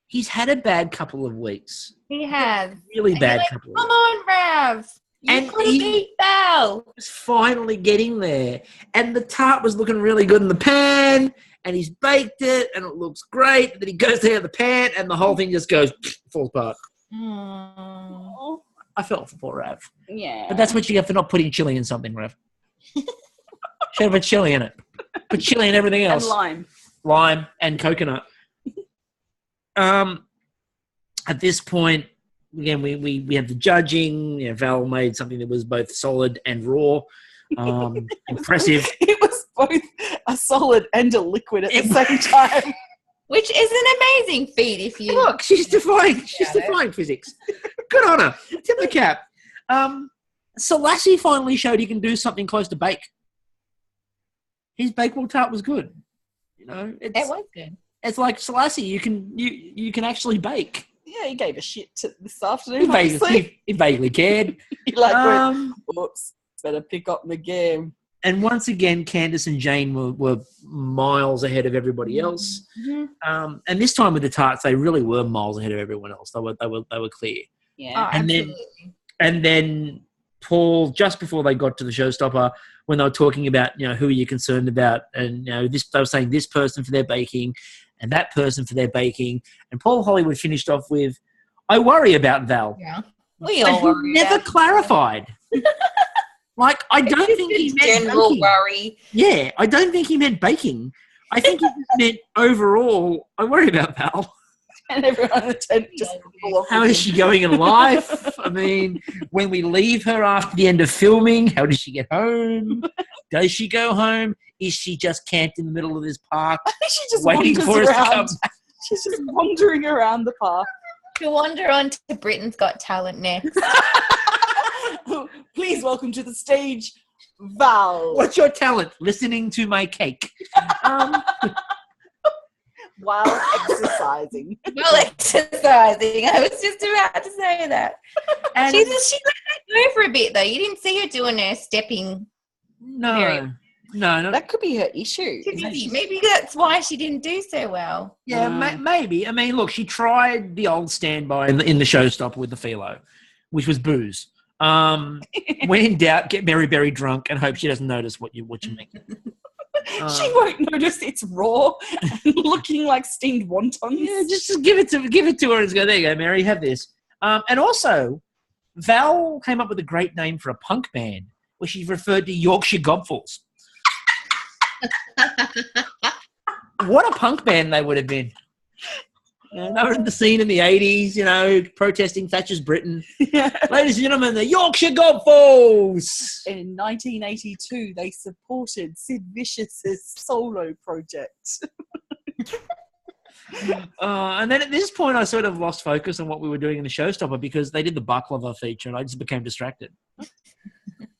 S1: he's had a bad couple of weeks.
S3: He has.
S1: Really
S3: And
S1: bad
S3: you're like,
S1: couple of
S3: come
S1: weeks.
S3: on, Rav. You could have beat Val.
S1: Was finally getting there. And the tart was looking really good in the pan, and he's baked it, and it looks great. And then he goes down the pan, and the whole thing just goes, falls apart.
S3: Mm.
S1: I felt for poor Rav.
S2: Yeah.
S1: But that's what you get for not putting chili in something, Rav. Should have put chili in it. Put chili in everything else.
S2: And lime.
S1: Lime and coconut. At this point, again, we have the judging. You know, Val made something that was both solid and raw. Impressive.
S2: It was both a solid and a liquid at the same time.
S3: Which is an amazing feat if you...
S1: Look, she's defying physics. Good on her. Tip the cap. Selassie finally showed he can do something close to bake. His bakewell tart was good. You know,
S3: It was good.
S1: It's like Selassie, you can actually bake.
S2: Yeah, he gave a shit this afternoon.
S1: He vaguely cared.
S2: He went, whoops, better pick up the game.
S1: And once again, Candace and Jane were miles ahead of everybody else.
S3: Mm-hmm.
S1: And this time with the tarts, they really were miles ahead of everyone else. They were clear.
S2: Yeah.
S3: Oh,
S1: And then Paul, just before they got to the showstopper, when they were talking about, you know, who are you concerned about, and you know, they were saying this person for their baking and that person for their baking, and Paul Hollywood finished off with, "I worry about Val."
S3: Yeah, we all worry.
S1: Never clarified. Like, I don't think he meant
S3: general
S1: baking.
S3: worry.
S1: Yeah, I don't think he meant baking. I think he just meant overall, I worry about Val.
S2: And everyone in the tent just full of
S1: How is she going in life? I mean, when we leave her after the end of filming, how does she get home? Does she go home? Is she just camped in the middle of this park?
S2: I think she just
S1: waiting for us to come back?
S2: She's just wandering around the park.
S3: To wander on to Britain's Got Talent next.
S2: Please welcome to the stage, Val.
S1: What's your talent? Listening to my cake.
S2: While exercising.
S3: Well, exercising. I was just about to say that.
S1: And
S3: She let that go for a bit, though. You didn't see her doing her stepping.
S1: no,
S2: That could be her issue.
S3: Maybe that's why she didn't do so well.
S1: yeah, maybe. I mean, look, she tried the old standby in the showstopper with the phyllo, which was booze. When in doubt, get Mary Berry drunk and hope she doesn't notice what you make.
S2: She won't notice it's raw and looking like steamed wontons.
S1: Yeah, just give it to her and go, there you go, Mary, have this. And also, Val came up with a great name for a punk band, where she referred to Yorkshire Gobfuls. What a punk band they would have been. They were in the scene in the 80s, you know, protesting Thatcher's Britain.
S2: Yeah.
S1: Ladies and gentlemen, the Yorkshire Gobfuls.
S2: In 1982, they supported Sid Vicious's solo project.
S1: And then at this point, I sort of lost focus on what we were doing in the showstopper because they did the baklava feature and I just became distracted.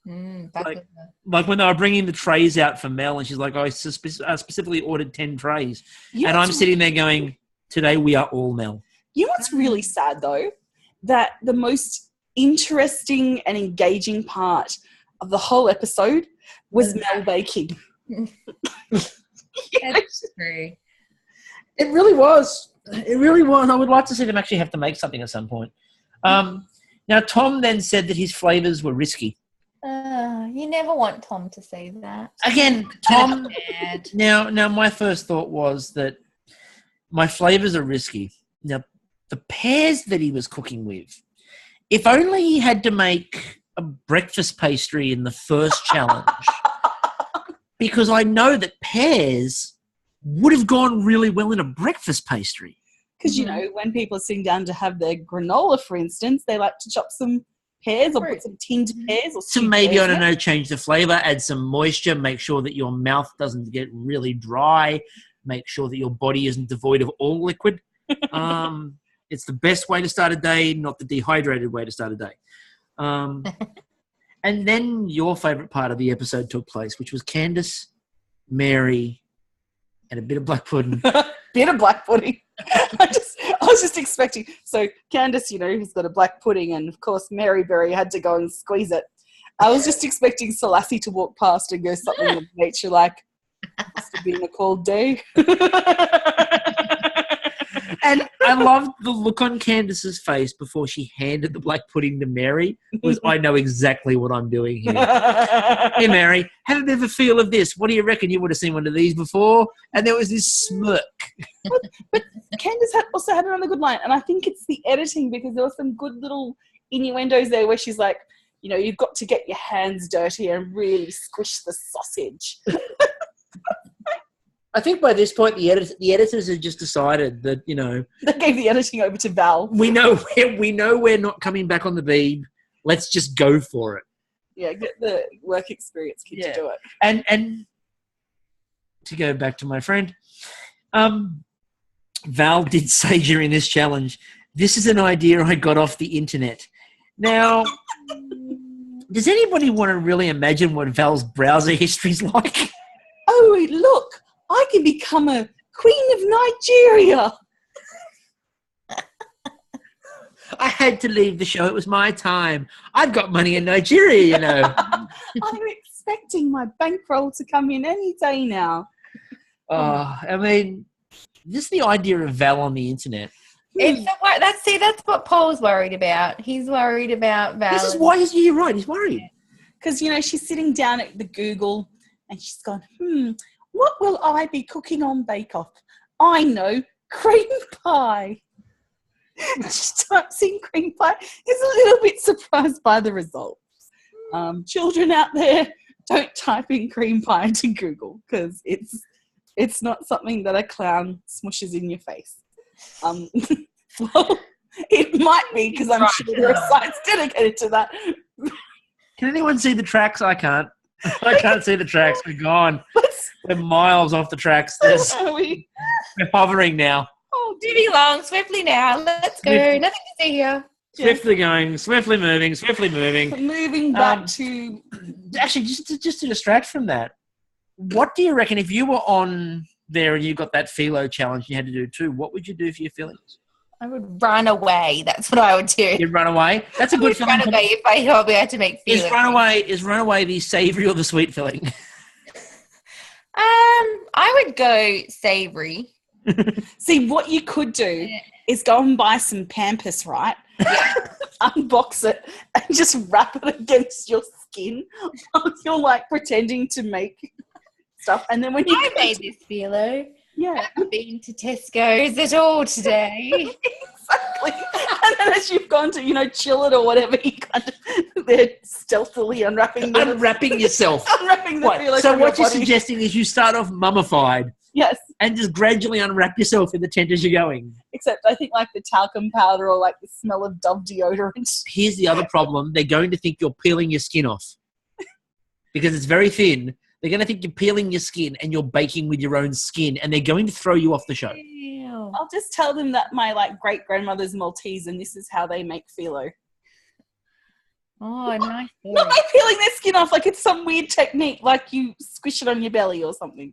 S1: Like when they were bringing the trays out for Mel and she's like, I specifically ordered 10 trays. And I'm sitting there going, today we are all Mel.
S2: You know what's really sad, though? That the most interesting and engaging part of the whole episode was Mel baking.
S3: That's true.
S1: It really was. It really was. I would like to see them actually have to make something at some point. Now, Tom then said that his flavours were risky.
S3: You never want Tom to say that.
S1: Again, Tom. Now, my first thought was that my flavours are risky. Now, the pears that he was cooking with, if only he had to make a breakfast pastry in the first challenge, because I know that pears would have gone really well in a breakfast pastry.
S2: Because, you know, when people are sitting down to have their granola, for instance, they like to chop some pears or put some tinned pears. Or
S1: so maybe, I don't know, change the flavour, add some moisture, make sure that your mouth doesn't get really dry, make sure that your body isn't devoid of all liquid. It's the best way to start a day, not the dehydrated way to start a day. And then your favourite part of the episode took place, which was Candace, Mary, and a bit of black pudding.
S2: Bit of black pudding. I was just expecting. So Candace, you know, who's got a black pudding, and of course Mary Berry had to go and squeeze it. I was just expecting Selassie to walk past and go something of nature like, must have been a cold day.
S1: And I loved the look on Candace's face before she handed the black pudding to Mary. Was I know exactly what I'm doing here. Hey, Mary, have a bit of a feel of this. What do you reckon? You would have seen one of these before. And there was this smirk.
S2: But Candace also had another good line, and I think it's the editing, because there were some good little innuendos there where she's like, you know, you've got to get your hands dirty and really squish the sausage.
S1: I think by this point, the editors have just decided that, you know,
S2: they gave the editing over to Val.
S1: We know we're not coming back on the beam. Let's just go for it.
S2: Yeah, get the work experience kid to do it.
S1: And to go back to my friend, Val did say during this challenge, this is an idea I got off the internet. Now, does anybody want to really imagine what Val's browser history's like?
S2: Oh, look, I can become a queen of Nigeria.
S1: I had to leave the show. It was my time. I've got money in Nigeria, you know.
S2: I'm expecting my bankroll to come in any day now.
S1: I mean, just the idea of Val on the internet.
S3: That's what Paul's worried about. He's worried about Val.
S1: This is why you're right. He's worried.
S2: Because, you know, she's sitting down at the Google and she's gone, what will I be cooking on Bake Off? I know, cream pie. She types in cream pie. Is a little bit surprised by the results. Children out there, don't type in cream pie into Google, because it's not something that a clown smushes in your face. Well, it might be, because I'm sure there are sites dedicated to that.
S1: Can anyone see the tracks? I can't. I can't see the tracks. We're gone. We're miles off the tracks. We're hovering now.
S2: Oh,
S3: moving along swiftly now. Let's go. Nothing to see here.
S1: Swiftly going, swiftly moving.
S2: Moving back to...
S1: Actually, just to distract from that, what do you reckon if you were on there and you got that philo challenge you had to do too, what would you do for your feelings?
S3: I would run away. That's what I would do.
S1: You'd run away? That's a good feeling.
S3: Run away if I thought we had to make feelings.
S1: Is run away the savoury or the sweet filling?
S3: I would go savoury.
S2: See, what you could do is go and buy some Pampers, right? Yeah. Unbox it and just wrap it against your skin while you're like pretending to make stuff. And then when you
S3: made this philo.
S2: Yeah.
S3: I haven't been to Tesco's at all today.
S2: Exactly. And then as you've gone to, you know, chill it or whatever, you kind of, they're stealthily unwrapping
S1: yourself.
S2: Unwrapping the philo.
S1: So what you're suggesting is you start off mummified.
S2: Yes.
S1: And just gradually unwrap yourself in the tent as you're going.
S2: Except I think like the talcum powder or like the smell of Dove deodorant.
S1: Here's the other problem. They're going to think you're peeling your skin off. Because it's very thin. They're going to think you're peeling your skin and you're baking with your own skin, and they're going to throw you off the show.
S3: Ew.
S2: I'll just tell them that my like great-grandmother's Maltese and this is how they make phyllo.
S3: Oh, nice.
S2: Not like peeling their skin off like it's some weird technique, like you squish it on your belly or something.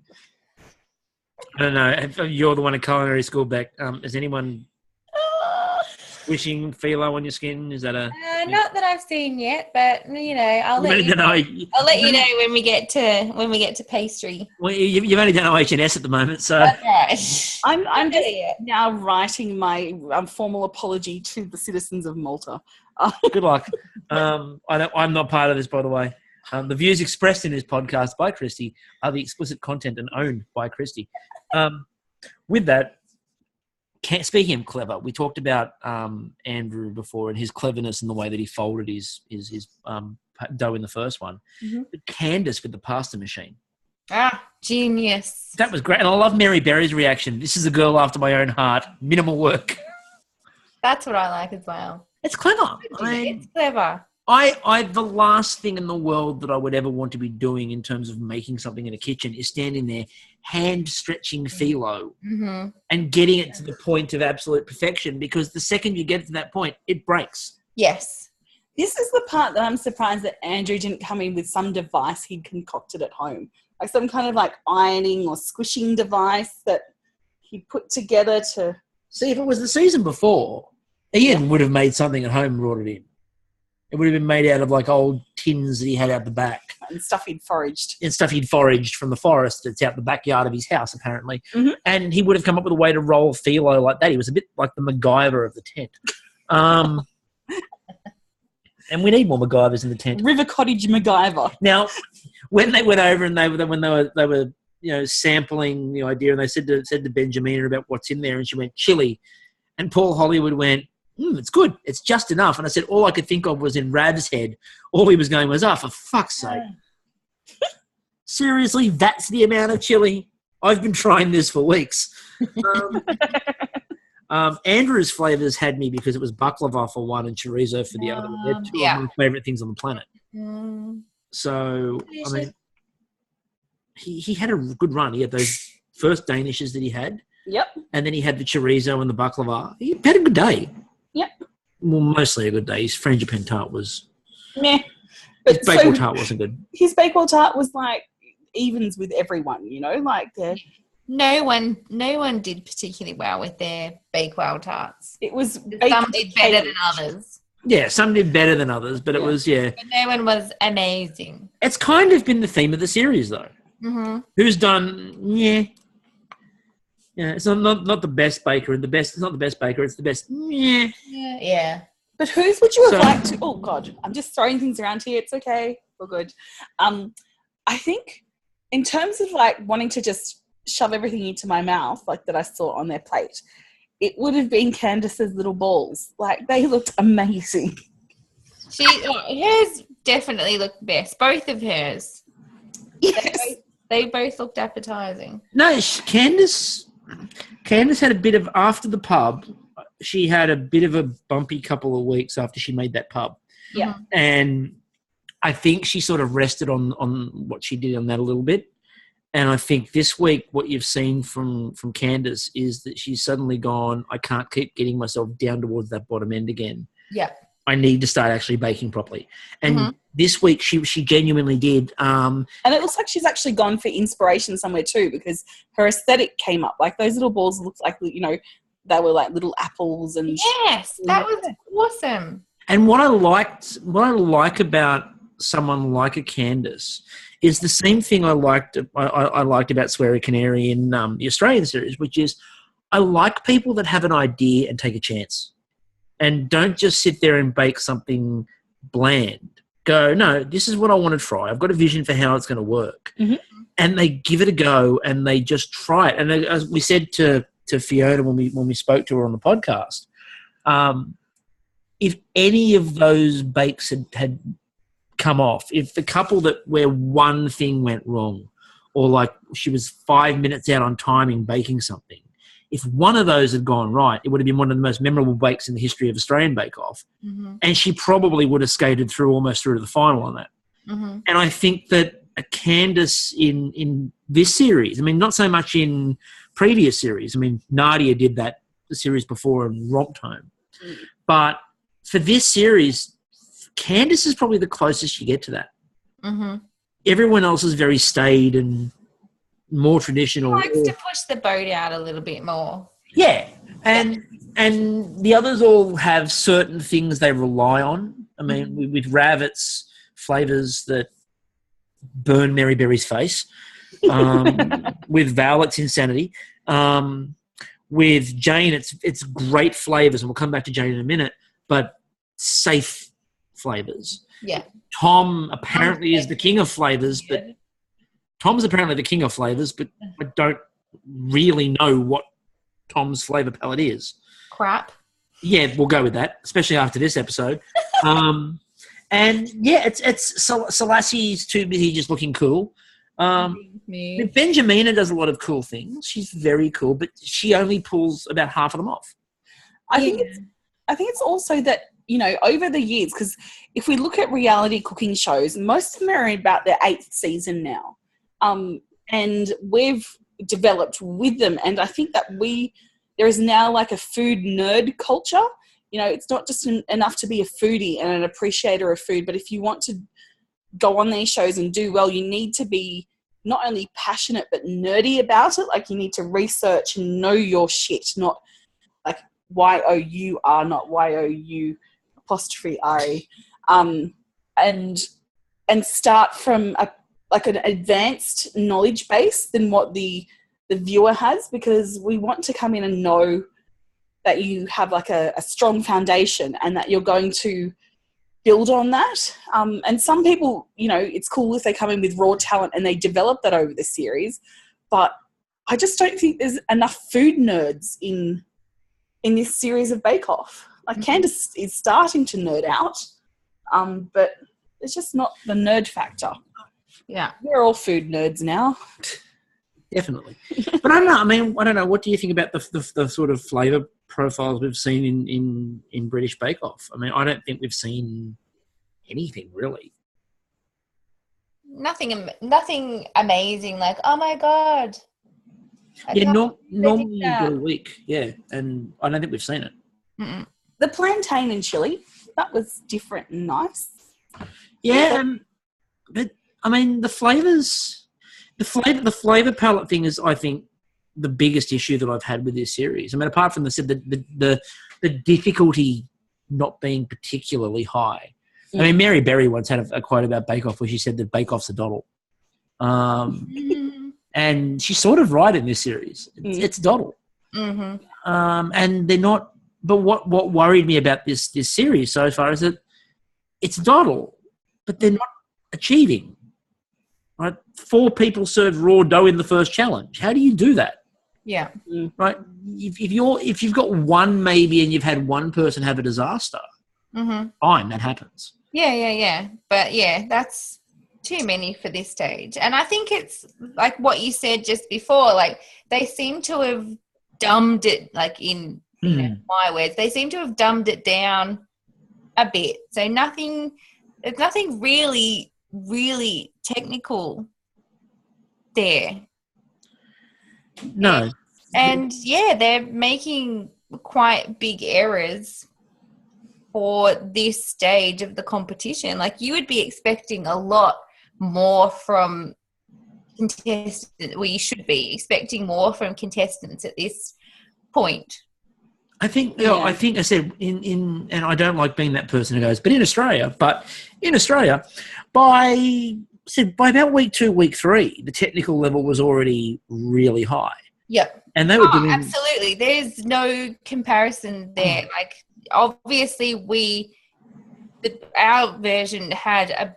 S1: I don't know. You're the one at culinary school, Beck. Is anyone squishing phyllo on your skin? Is that a...
S3: not that I've seen yet, but you know, I'll let you know when we get to pastry.
S1: Well, you've only done OH&S at the moment, so
S3: that's right.
S2: I'm just now writing my formal apology to the citizens of Malta.
S1: Good luck. I'm not part of this, by the way. The views expressed in this podcast by Christy are the explicit content and owned by Christy. With that, speaking of clever, we talked about Andrew before and his cleverness and the way that he folded his dough in the first one.
S2: Mm-hmm.
S1: But Candace with the pasta machine.
S3: Genius.
S1: That was great. And I love Mary Berry's reaction. This is a girl after my own heart. Minimal work.
S3: That's what I like as well.
S1: It's clever.
S3: It's clever.
S1: The last thing in the world that I would ever want to be doing in terms of making something in a kitchen is standing there hand stretching phyllo and getting it to the point of absolute perfection, because the second you get it to that point, it breaks.
S3: Yes.
S2: This is the part that I'm surprised that Andrew didn't come in with some device he'd concocted at home, like some kind of like ironing or squishing device that he put together to...
S1: See, if it was the season before, Ian would have made something at home and brought it in. It would have been made out of like old tins that he had out the back.
S2: And stuff he'd foraged.
S1: And stuff he'd foraged from the forest that's out the backyard of his house, apparently.
S2: Mm-hmm.
S1: And he would have come up with a way to roll phyllo like that. He was a bit like the MacGyver of the tent. And we need more MacGyvers in the tent.
S2: River Cottage MacGyver.
S1: Now, when they went over and they were sampling the idea, and they said to Benjamina about what's in there, and she went chili, and Paul Hollywood went, it's good, it's just enough. And I said all I could think of was in Rab's head. All he was going was, for fuck's sake, seriously, that's the amount of chili? I've been trying this for weeks. Andrew's flavors had me because it was baklava for one and chorizo for the other. They're two of my favorite things on the planet. So, I mean, he had a good run. He had those first Danishes that he had.
S2: Yep.
S1: And then he had the chorizo and the baklava. He had a good day.
S2: Yep.
S1: Well, mostly a good day. His frangipane tart was...
S2: Meh.
S1: His Bakewell tart wasn't good.
S2: His Bakewell tart was like evens with everyone, like the...
S3: No one did particularly well with their Bakewell tarts.
S2: It was...
S3: Some did better than others.
S1: Yeah, some did better than others, but it was,
S3: But no one was amazing.
S1: It's kind of been the theme of the series, though.
S3: Mm-hmm.
S1: Who's done... Yeah, it's not the best baker. It's not the best baker. It's the best...
S3: Yeah.
S2: But whose would you have liked to... Oh, God. I'm just throwing things around here. It's okay. We're good. I think in terms of, like, wanting to just shove everything into my mouth, like that I saw on their plate, it would have been Candace's little balls. Like, they looked amazing.
S3: Hers definitely looked best. Both of hers.
S2: Yes.
S3: They both looked appetizing.
S1: No, Candace had a bit of... After the pub, she had a bit of a bumpy couple of weeks after she made that pub.
S2: Yeah.
S1: And I think she sort of rested on what she did on that a little bit. And I think this week what you've seen from Candace is that she's suddenly gone, I can't keep getting myself down towards that bottom end again.
S3: Yeah.
S1: I need to start actually baking properly. And this week she genuinely did.
S2: And it looks like she's actually gone for inspiration somewhere too, because her aesthetic came up. Like those little balls looked like, they were like little apples. And
S3: yes, that was awesome.
S1: And what I like about someone like a Candace is the same thing I liked about Swear a Canary in the Australian series, which is I like people that have an idea and take a chance and don't just sit there and bake something bland. Go, no, this is what I want to try. I've got a vision for how it's going to work. Mm-hmm. And they give it a go and they just try it. And as we said to Fiona when we spoke to her on the podcast, if any of those bakes had come off, if the couple where one thing went wrong or like she was 5 minutes out on timing baking something, if one of those had gone right, it would have been one of the most memorable bakes in the history of Australian Bake Off. Mm-hmm. And she probably would have skated almost through to the final on that. Mm-hmm. And I think that a Candace in this series, I mean, not so much in previous series. I mean, Nadia did that the series before and romped home. Mm. But for this series, Candace is probably the closest you get to that. Mm-hmm. Everyone else is very staid and more traditional.
S3: She likes to push the boat out a little bit more.
S1: Yeah. And the others all have certain things they rely on. I mean, with Rav, it's flavours that burn Mary Berry's face. With Val, it's insanity. With Jane, it's great flavours, and we'll come back to Jane in a minute, but safe flavours.
S3: Yeah.
S1: Tom apparently is the king of flavours, but Tom's apparently the king of flavours, but I don't really know what Tom's flavour palette is.
S3: Crap.
S1: Yeah, we'll go with that, especially after this episode. And yeah, it's Selassie's too busy just looking cool. Benjamina does a lot of cool things. She's very cool, but she only pulls about half of them off.
S2: I think it's also that, over the years, because if we look at reality cooking shows, most of them are in about their 8th season now. And we've developed with them. And I think that there is now like a food nerd culture. It's not just enough to be a foodie and an appreciator of food, but if you want to go on these shows and do well, you need to be not only passionate but nerdy about it. Like you need to research and know your shit, not like YOUR, not YOU apostrophe RE. and start from an advanced knowledge base than what the viewer has, because we want to come in and know that you have like a strong foundation and that you're going to build on that. And some people, it's cool if they come in with raw talent and they develop that over the series, but I just don't think there's enough food nerds in this series of Bake Off. Like Candice is starting to nerd out, but it's just not the nerd factor.
S3: Yeah.
S2: We're all food nerds now.
S1: Definitely. But I don't know. I mean, I don't know. What do you think about the sort of flavour profiles we've seen in British Bake Off? I mean, I don't think we've seen anything really.
S3: Nothing amazing. Like, oh my God.
S1: Normally you get a week. Yeah. And I don't think we've seen it.
S3: Mm-mm.
S2: The plantain and chili, that was different and nice.
S1: Yeah. But I mean, the flavours, the flavour palette thing is, I think, the biggest issue that I've had with this series. I mean, apart from the difficulty not being particularly high. I mean, Mary Berry once had a quote about Bake Off where she said that Bake Off's a doddle. And she's sort of right in this series. It's a doddle.
S3: Mm-hmm.
S1: And they're not. But what worried me about this series so far is that it's a doddle, but they're not achieving. Right? 4 people served raw dough in the first challenge. How do you do that?
S3: Yeah.
S1: Right. If you've got one maybe and you've had one person have a disaster, fine, that happens.
S3: Yeah. But yeah, that's too many for this stage. And I think it's like what you said just before, like they seem to have dumbed it, like in my words, they seem to have dumbed it down a bit. So there's nothing really, really technical there.
S1: No.
S3: And yeah, they're making quite big errors for this stage of the competition. Like you would be expecting a lot more from contestants, well, you should be expecting more from contestants at this point.
S1: I think, I said and I don't like being that person who goes, but in Australia, by about week 2, week 3, the technical level was already really high.
S3: Yep.
S1: And they were doing...
S3: absolutely. There's no comparison there. Like, obviously our version had a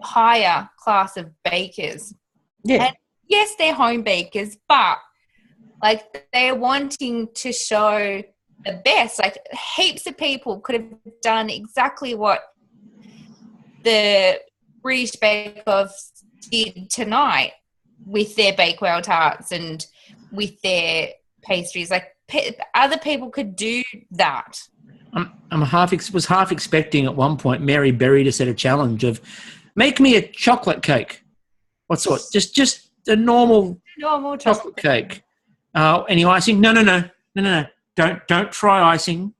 S3: higher class of bakers.
S1: Yeah.
S3: And yes, they're home bakers, but like they're wanting to show the best. Like heaps of people could have done exactly what the British Bake Off did tonight with their Bakewell tarts and with their pastries. Like other people could do that.
S1: was half expecting at one point Mary Berry to set a challenge of make me a chocolate cake. What sort? Just a normal chocolate cake. Any icing? No. Don't try icing.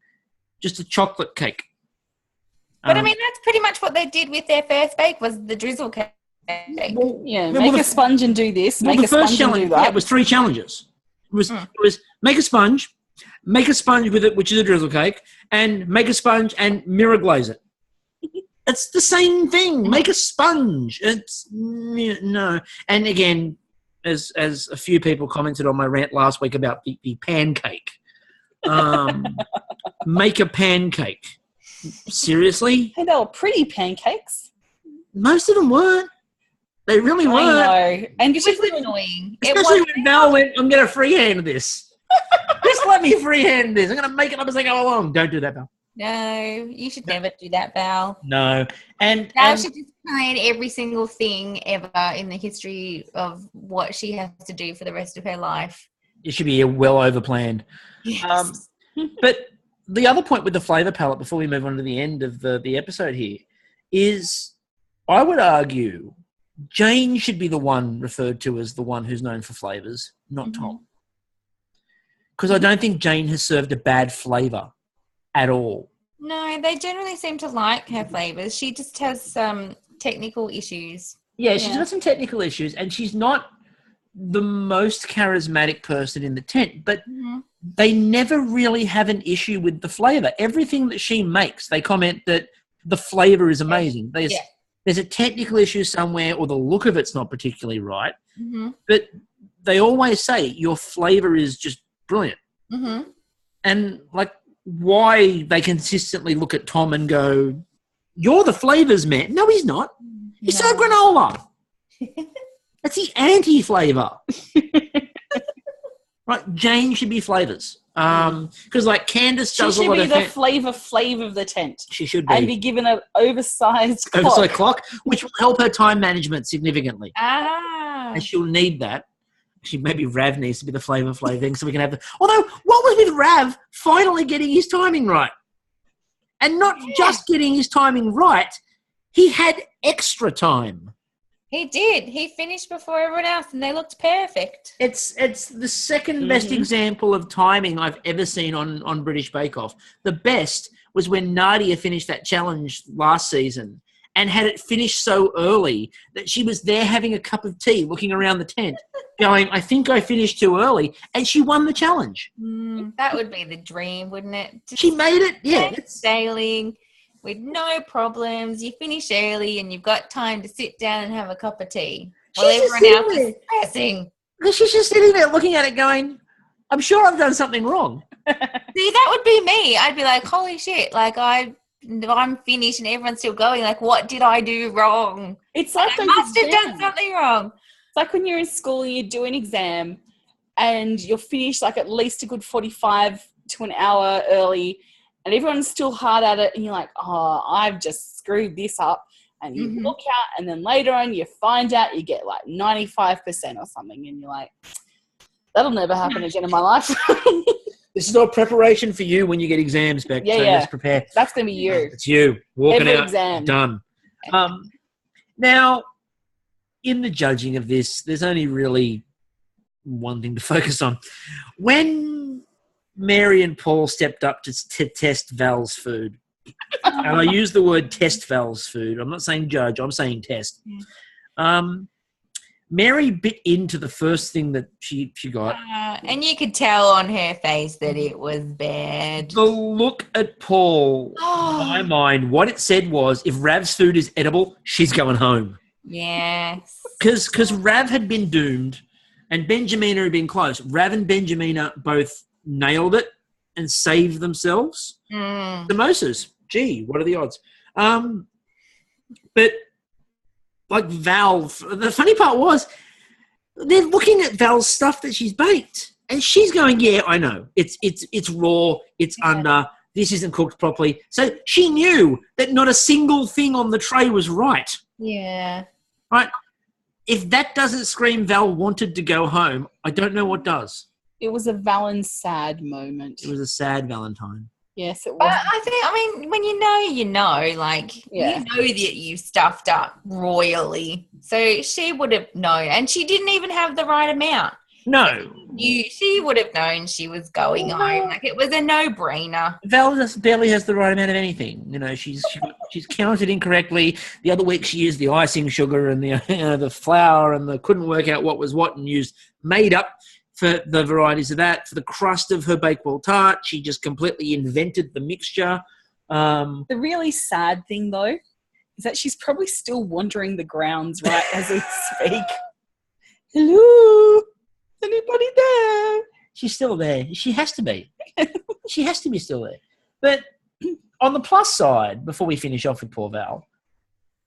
S1: Just a chocolate cake.
S3: But I mean, that's pretty much what they did with their first bake was the drizzle cake.
S2: Well, make a sponge and do this.
S1: Well,
S2: make
S1: the
S2: a sponge
S1: first challenge,
S2: and do that.
S1: it was 3 challenges. It was make a sponge with it, which is a drizzle cake, and make a sponge and mirror glaze it. It's the same thing. Make a sponge. It's no. And again, as a few people commented on my rant last week about the pancake. Make a pancake. Seriously?
S2: Hey, they were pretty pancakes.
S1: Most of them weren't. They really weren't.
S2: I know. And
S3: It was annoying.
S1: Especially when Val went, I'm going to freehand this. Just let me freehand this. I'm going to make it up as I go along. Don't do that, Val.
S3: No, you should never do that, Val.
S1: No.
S3: Val should just plan every single thing ever in the history of what she has to do for the rest of her life.
S1: It should be well over-planned.
S3: Yes.
S1: But the other point with the flavour palette, before we move on to the end of the episode here, is I would argue Jane should be the one referred to as the one who's known for flavours, not Tom. Because I don't think Jane has served a bad flavour at all.
S3: No, they generally seem to like her flavours. She just has some technical issues.
S1: Yeah, she's got some technical issues, and she's not the most charismatic person in the tent, but they never really have an issue with the flavour. Everything that she makes, they comment that the flavour is amazing. There's a technical issue somewhere, or the look of it's not particularly right.
S3: Mm-hmm.
S1: But they always say your flavour is just brilliant.
S3: Mm-hmm.
S1: And, like, why they consistently look at Tom and go, you're the flavours man. No, he's not. He's so granola. That's the anti-flavour. Right, Jane should be flavours. Because, like, Candace does a lot of...
S2: She should be the flavour of the tent.
S1: She should be.
S2: And be given an oversized
S1: clock, which will help her time management significantly.
S3: Ah.
S1: And she'll need that. Actually, maybe Rav needs to be the flavour thing so we can have the... Although, what was with Rav finally getting his timing right? And not just getting his timing right, he had extra time.
S3: He did. He finished before everyone else, and they looked perfect.
S1: It's the second best example of timing I've ever seen on British Bake Off. The best was when Nadia finished that challenge last season and had it finished so early that she was there having a cup of tea, looking around the tent, going, I think I finished too early, and she won the challenge.
S3: That would be the dream, wouldn't it?
S1: She made it, yeah.
S3: Sailing with no problems. You finish early and you've got time to sit down and have a cup of tea while everyone else is stressing.
S1: She's just sitting there looking at it going, I'm sure I've done something wrong.
S3: See, that would be me. I'd be like, holy shit, like I'm finished and everyone's still going. Like, what did I do wrong?
S2: It's like
S3: I must have done something wrong.
S2: It's like when you're in school and you do an exam and you're finished like at least a good 45 to an hour early, and everyone's still hard at it, and you're like, oh, I've just screwed this up. And you look out, and then later on you find out you get like 95% or something, and you're like, that'll never happen again in my life.
S1: This is all preparation for you when you get exams back.
S2: Yeah,
S1: so
S2: yeah.
S1: Just prepare.
S2: That's going to be you.
S1: It's you. Walking
S2: Every
S1: out.
S2: exam.
S1: Done. Now, in the judging of this, there's only really one thing to focus on. When Mary and Paul stepped up to test Val's food, and I use the word test Val's food. I'm not saying judge. I'm saying test. Mary bit into the first thing that she got.
S3: And you could tell on her face that it was bad.
S1: The look at Paul, in my mind, what it said was, if Rav's food is edible, she's going home.
S3: Yes.
S1: Because Rav had been doomed and Benjamina had been close. Rav and Benjamina both nailed it and saved themselves. Samosas. Gee, what are the odds? But like Val, the funny part was they're looking at Val's stuff that she's baked and she's going, yeah, I know. It's raw. It's under. This isn't cooked properly. So she knew that not a single thing on the tray was right.
S3: Yeah.
S1: Right? If that doesn't scream Val wanted to go home, I don't know what does.
S2: It was a Valentine sad moment.
S1: It was a sad Valentine.
S2: Yes, it was.
S3: I mean, when you know, like, you know that you stuffed up royally. So she would have known. And she didn't even have the right amount.
S1: No.
S3: She would have known she was going home. Like, it was a no-brainer.
S1: Val just barely has the right amount of anything. You know, she's counted incorrectly. The other week she used the icing sugar and the flour and couldn't work out what was what and used made up for the varieties of that. For the crust of her Bakewell tart, she just completely invented the mixture.
S2: The really sad thing, though, is that she's probably still wandering the grounds right as we speak. Hello? Anybody there?
S1: She's still there. She has to be. She has to be still there. But on the plus side, before we finish off with poor Val,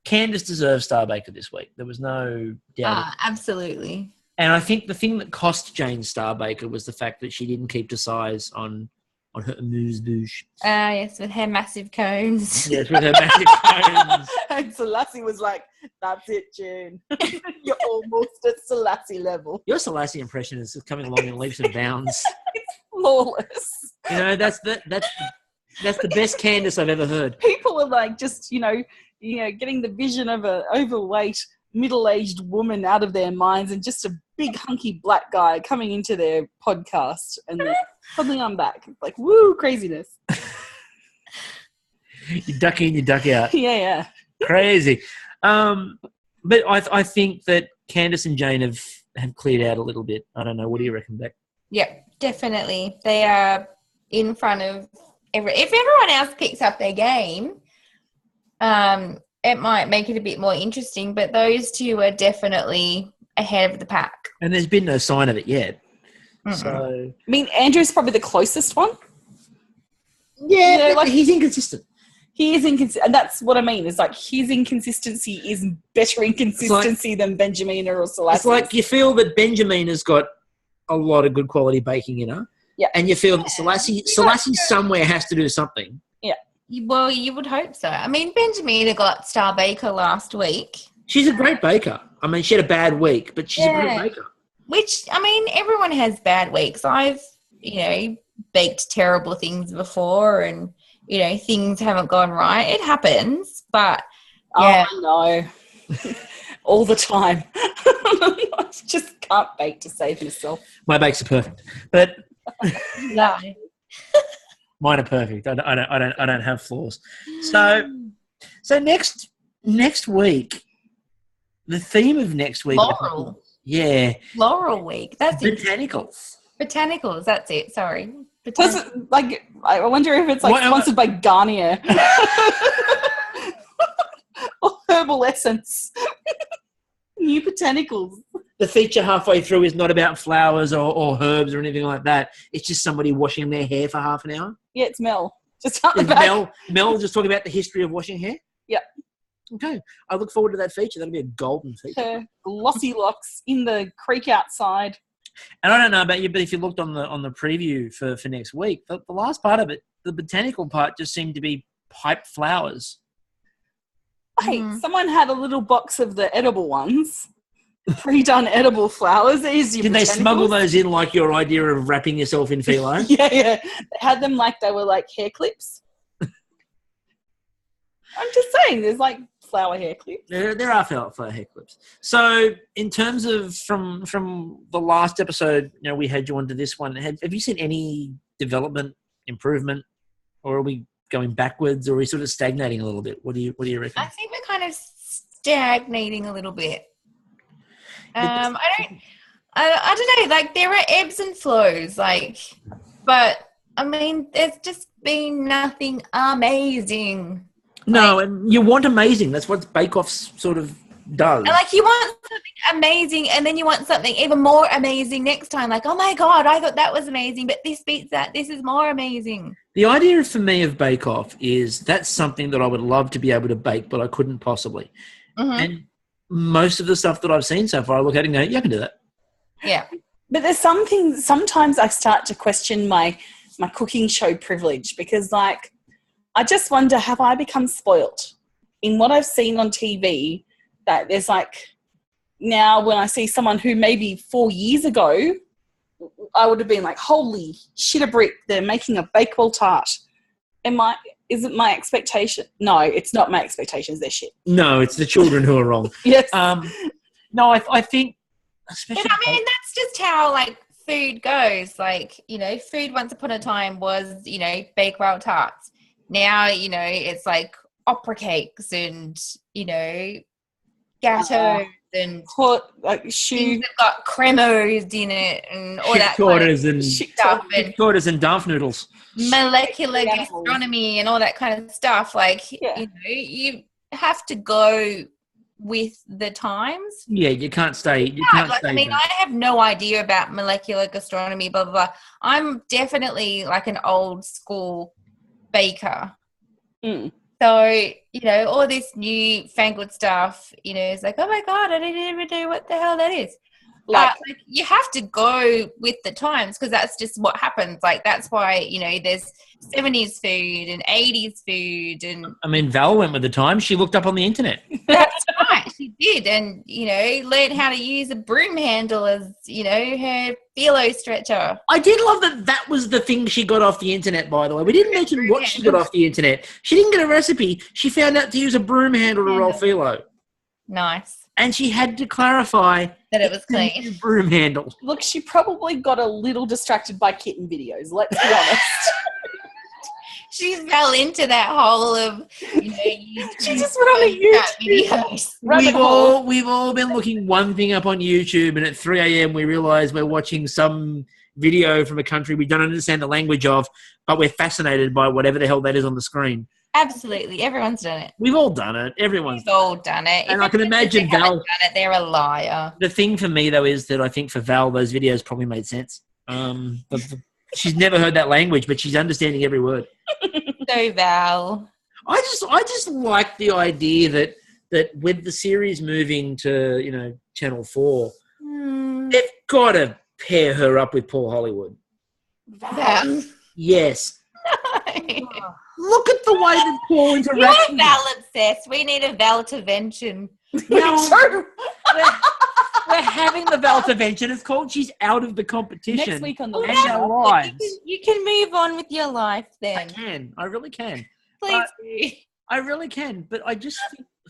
S1: Candace deserves Star Baker this week. There was no doubt.
S3: Absolutely.
S1: And I think the thing that cost Jane Star Baker was the fact that she didn't keep to size on her amuse-bouche.
S3: Yes, with her massive cones.
S1: Yes, with her massive cones.
S2: And Selassie was like, that's it, June. You're almost at Selassie level.
S1: Your Selassie impression is coming along in leaps and bounds.
S2: It's flawless.
S1: You know, that's the best Candace I've ever heard.
S2: People are like just, getting the vision of an overweight, middle-aged woman out of their minds and just a big hunky black guy coming into their podcast and then suddenly I'm back. It's like, woo, craziness.
S1: You duck in, you duck out.
S2: Yeah.
S1: Crazy. But I think that Candace and Jane have cleared out a little bit. I don't know. What do you reckon, Beck?
S3: Yeah, definitely. They are in front of if everyone else picks up their game, it might make it a bit more interesting. But those two are definitely ahead of the pack.
S1: And there's been no sign of it yet.
S3: Mm-mm.
S1: So
S2: I mean, Andrew's probably the closest one.
S1: yeah, like he's inconsistent.
S2: He is inconsistent, and that's what I mean. Is like his inconsistency is better inconsistency than Benjamin or Selassie.
S1: It's like you feel that Benjamin has got a lot of good quality baking in her.
S2: Yeah.
S1: And you feel that Selassie somewhere has to do something.
S2: Yeah.
S3: Well, you would hope so. I mean, Benjamina got Star Baker last week.
S1: She's a great baker. I mean, she had a bad week, but she's a great baker.
S3: Which, I mean, everyone has bad weeks. I've, baked terrible things before and, things haven't gone right. It happens, but yeah.
S2: Oh, no. All the time. I just can't bake to save myself.
S1: My bakes are perfect, but
S3: No.
S1: mine are perfect. I don't have flaws. So next week, the theme of next week.
S3: Laurel.
S1: Yeah.
S3: Laurel week. That's it.
S1: Botanicals.
S3: Botanicals. That's it. Sorry.
S2: Does it, I wonder if it's sponsored by Garnier or Herbal Essence. New botanicals.
S1: The feature halfway through is not about flowers or herbs or anything like that. It's just somebody washing their hair for half an hour.
S2: Yeah, it's Mel. Just out the back.
S1: Mel just talking about the history of washing hair?
S2: Yeah.
S1: Okay. I look forward to that feature. That'll be a golden feature.
S2: Her glossy locks in the creek outside.
S1: And I don't know about you, but if you looked on the preview for next week, the last part of it, the botanical part just seemed to be piped flowers.
S2: Hey, someone had a little box of the edible ones. Pre-done edible flowers.
S1: Did they smuggle those in like your idea of wrapping yourself in phyllo?
S2: Yeah. They had them like they were like hair clips. I'm just saying, there's like flower hair clips.
S1: There are flower hair clips. So in terms of from the last episode, we had you onto this one. Have you seen any development, improvement, or are we going backwards, or are we sort of stagnating a little bit? What do you reckon?
S3: I think we're kind of stagnating a little bit. I don't know, like there are ebbs and flows, but I mean, there's just been nothing amazing.
S1: No, and you want amazing. That's what Bake Off sort of does.
S3: And you want something amazing, and then you want something even more amazing next time. Like, oh my God, I thought that was amazing, but this beats that. This is more amazing.
S1: The idea for me of Bake Off is that's something that I would love to be able to bake, but I couldn't possibly. Mm-hmm. And most of the stuff that I've seen so far, I look at it and go, yeah, I can do that.
S3: Yeah.
S2: But there's some things, sometimes I start to question my cooking show privilege because, I just wonder, have I become spoilt in what I've seen on TV that there's now when I see someone who maybe 4 years ago, I would have been like, holy shit a brick, they're making a Bakewell tart. Is it my expectation? No, it's not my expectations. They're shit.
S1: No, it's the children who are wrong.
S2: Yes.
S1: No, I think, especially.
S3: But I mean, that's just how food goes. Food once upon a time was, Bakewell tarts. Now, it's opera cakes and, gâteaux and
S2: hot,
S3: things that got cremos in it and all that
S1: and
S3: stuff.
S1: Tortas and dampf noodles.
S3: Molecular gastronomy and all that kind of stuff. You have to go with the times.
S1: Yeah, you can't stay.
S3: I mean, I have no idea about molecular gastronomy, blah, blah, blah. I'm definitely an old school baker.
S2: Mm.
S3: So, all this new fangled stuff, it's oh my God, I didn't even know what the hell that is. You have to go with the times because that's just what happens. That's why, there's 70s food and 80s food. And
S1: I mean, Val went with the times. She looked up on the internet.
S3: That's right. She did. And, learned how to use a broom handle as, her phyllo stretcher.
S1: I did love that was the thing she got off the internet, by the way. We didn't mention what she got off the internet. She didn't get a recipe. She found out to use a broom handle to roll phyllo.
S3: Nice.
S1: And she had to clarify
S3: that it was clean.
S1: Broom handle.
S2: Look, she probably got a little distracted by kitten videos, let's be honest.
S3: She fell into that hole of,
S2: she just went on a YouTube.
S1: We've all been looking one thing up on YouTube, and at 3 a.m. we realise we're watching some video from a country we don't understand the language of, but we're fascinated by whatever the hell that is on the screen.
S3: Absolutely. Everyone's done it.
S1: We've all done it. Everyone's
S3: We've all done it.
S1: And
S3: If
S1: I can
S3: anyone says
S1: imagine
S3: they haven't
S1: Val.
S3: done it, they're a liar.
S1: The thing for me though is that I think for Val, those videos probably made sense. She's never heard that language, but she's understanding every word.
S3: So Val.
S1: I just like the idea that with the series moving to Channel 4, they've got to pair her up with Paul Hollywood.
S3: Val.
S1: Yes. Look at the way that Paul interacts.
S3: You're Val obsessed. We need a Val-intervention.
S1: No, we're having the Val-intervention. It's called She's Out of the Competition.
S2: Next week on the
S1: And our lives.
S3: You can move on with your life then.
S1: I really can.
S3: Please do.
S1: I really can, but I just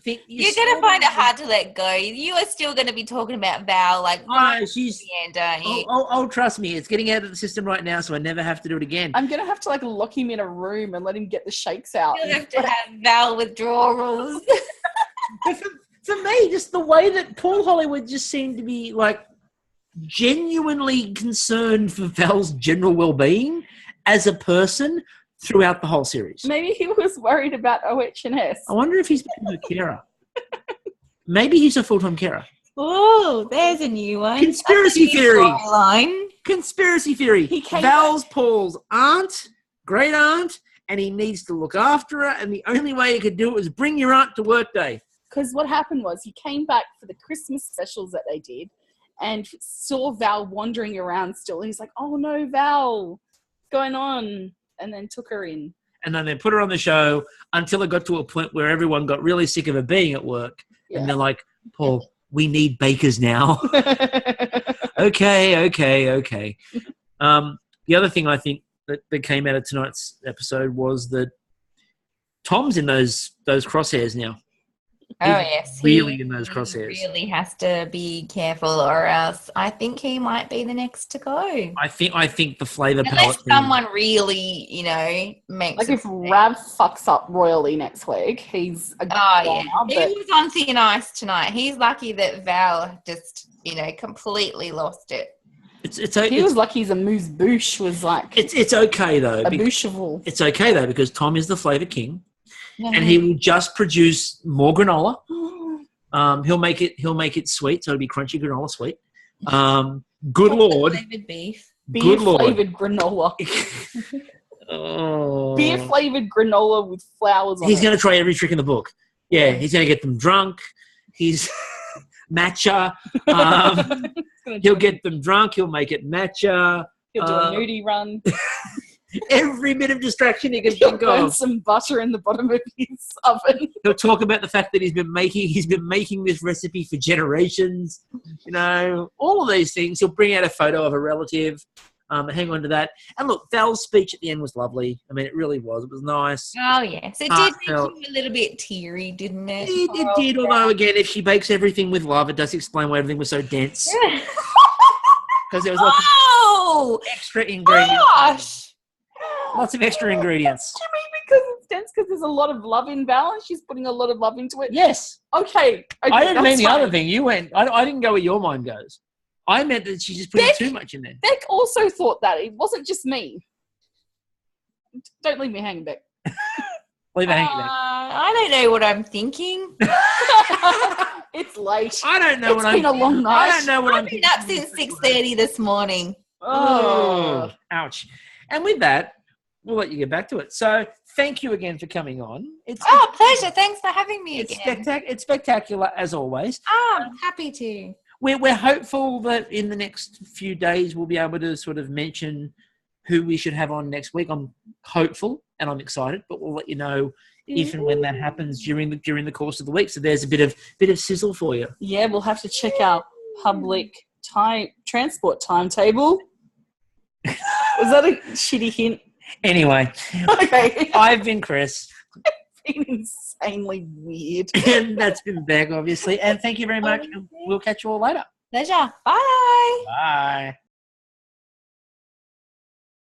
S1: think
S3: You're going to find it hard to let go. You are still going to be talking about Val
S1: she's
S3: the end, aren't you?
S1: Oh, trust me, it's getting out of the system right now, so I never have to do it again.
S2: I'm going to have to lock him in a room and let him get the shakes out.
S3: You'll have to have Val withdrawals.
S1: For me, just the way that Paul Hollywood just seemed to be genuinely concerned for Val's general well-being as a person throughout the whole series.
S2: Maybe he was worried about OH&S.
S1: I wonder if he's become a carer. Maybe he's a full-time carer.
S3: Oh, there's a new one.
S1: Conspiracy theory.
S3: Line.
S1: Conspiracy theory. Val's Paul's aunt, great aunt, and he needs to look after her, and the only way he could do it was bring your aunt to work day.
S2: Because what happened was he came back for the Christmas specials that they did and saw Val wandering around still. And he's like, oh no, Val, what's going on? And then took her in.
S1: And then they put her on the show until it got to a point where everyone got really sick of her being at work. Yeah. And they're like, Paul, we need bakers now. Okay. The other thing I think that came out of tonight's episode was that Tom's in those crosshairs now.
S3: Oh, yes.
S1: Really in those crosshairs.
S3: He really has to be careful or else I think he might be the next to go.
S1: I think the flavour palette...
S3: Unless someone really, makes...
S2: if Rav fucks up royally next week, he's a
S3: yeah. He was on thin ice tonight. He's lucky that Val just, completely lost it.
S2: He was lucky his amuse bouche was
S1: It's okay, though.
S2: A boucheable.
S1: It's okay, though, because Tom is the flavour king. And he will just produce more granola. He'll make it sweet, so it'll be crunchy granola sweet. Good Lord.
S3: Flavored beef.
S2: Beer flavored granola. Beer flavored granola with flowers on it.
S1: He's going to try every trick in the book. Yeah, he's going to get them drunk. He's matcha. He'll get them drunk. He'll make it matcha.
S2: He'll do a nudie run.
S1: Every bit of distraction he can
S2: He'll
S1: think
S2: burn
S1: of.
S2: some butter in the bottom of his oven.
S1: He'll talk about the fact that he's been making this recipe for generations. All of these things. He'll bring out a photo of a relative. Hang on to that. And look, Val's speech at the end was lovely. I mean, it really was. It was nice.
S3: Oh, yes. It did make you a little bit teary, didn't it?
S1: It did, although, again, if she bakes everything with love, it does explain why everything was so dense. Because there was extra ingredients.
S3: Gosh!
S1: Lots of extra ingredients.
S2: Do you mean because it's dense because there's a lot of love in Val and she's putting a lot of love into it?
S1: Yes.
S2: Okay.
S1: I didn't mean the other thing. You went. I didn't go where your mind goes. I meant that she's just putting too much in there.
S2: Beck also thought that. It wasn't just me. Don't leave me hanging, Beck.
S1: Leave me hanging, Beck.
S3: I don't know what I'm thinking.
S2: It's late.
S1: I don't know
S2: It's been a long night.
S1: I don't know what I'm
S3: been up since 6:30 this morning.
S1: Oh, ouch. And with that, we'll let you get back to it. So thank you again for coming on.
S3: Pleasure. Thanks for having me again.
S1: It's spectacular, as always.
S3: I'm happy to.
S1: We're hopeful that in the next few days we'll be able to sort of mention who we should have on next week. I'm hopeful and I'm excited, but we'll let you know if and when that happens during the course of the week. So there's a bit of sizzle for you.
S2: Yeah, we'll have to check out public transport timetable. Was that a shitty hint?
S1: Anyway,
S2: okay.
S1: I've been Chris.
S2: It's been insanely weird.
S1: And that's been Beck, obviously. And thank you very much. We'll catch you all later.
S3: Pleasure. Bye.
S1: Bye.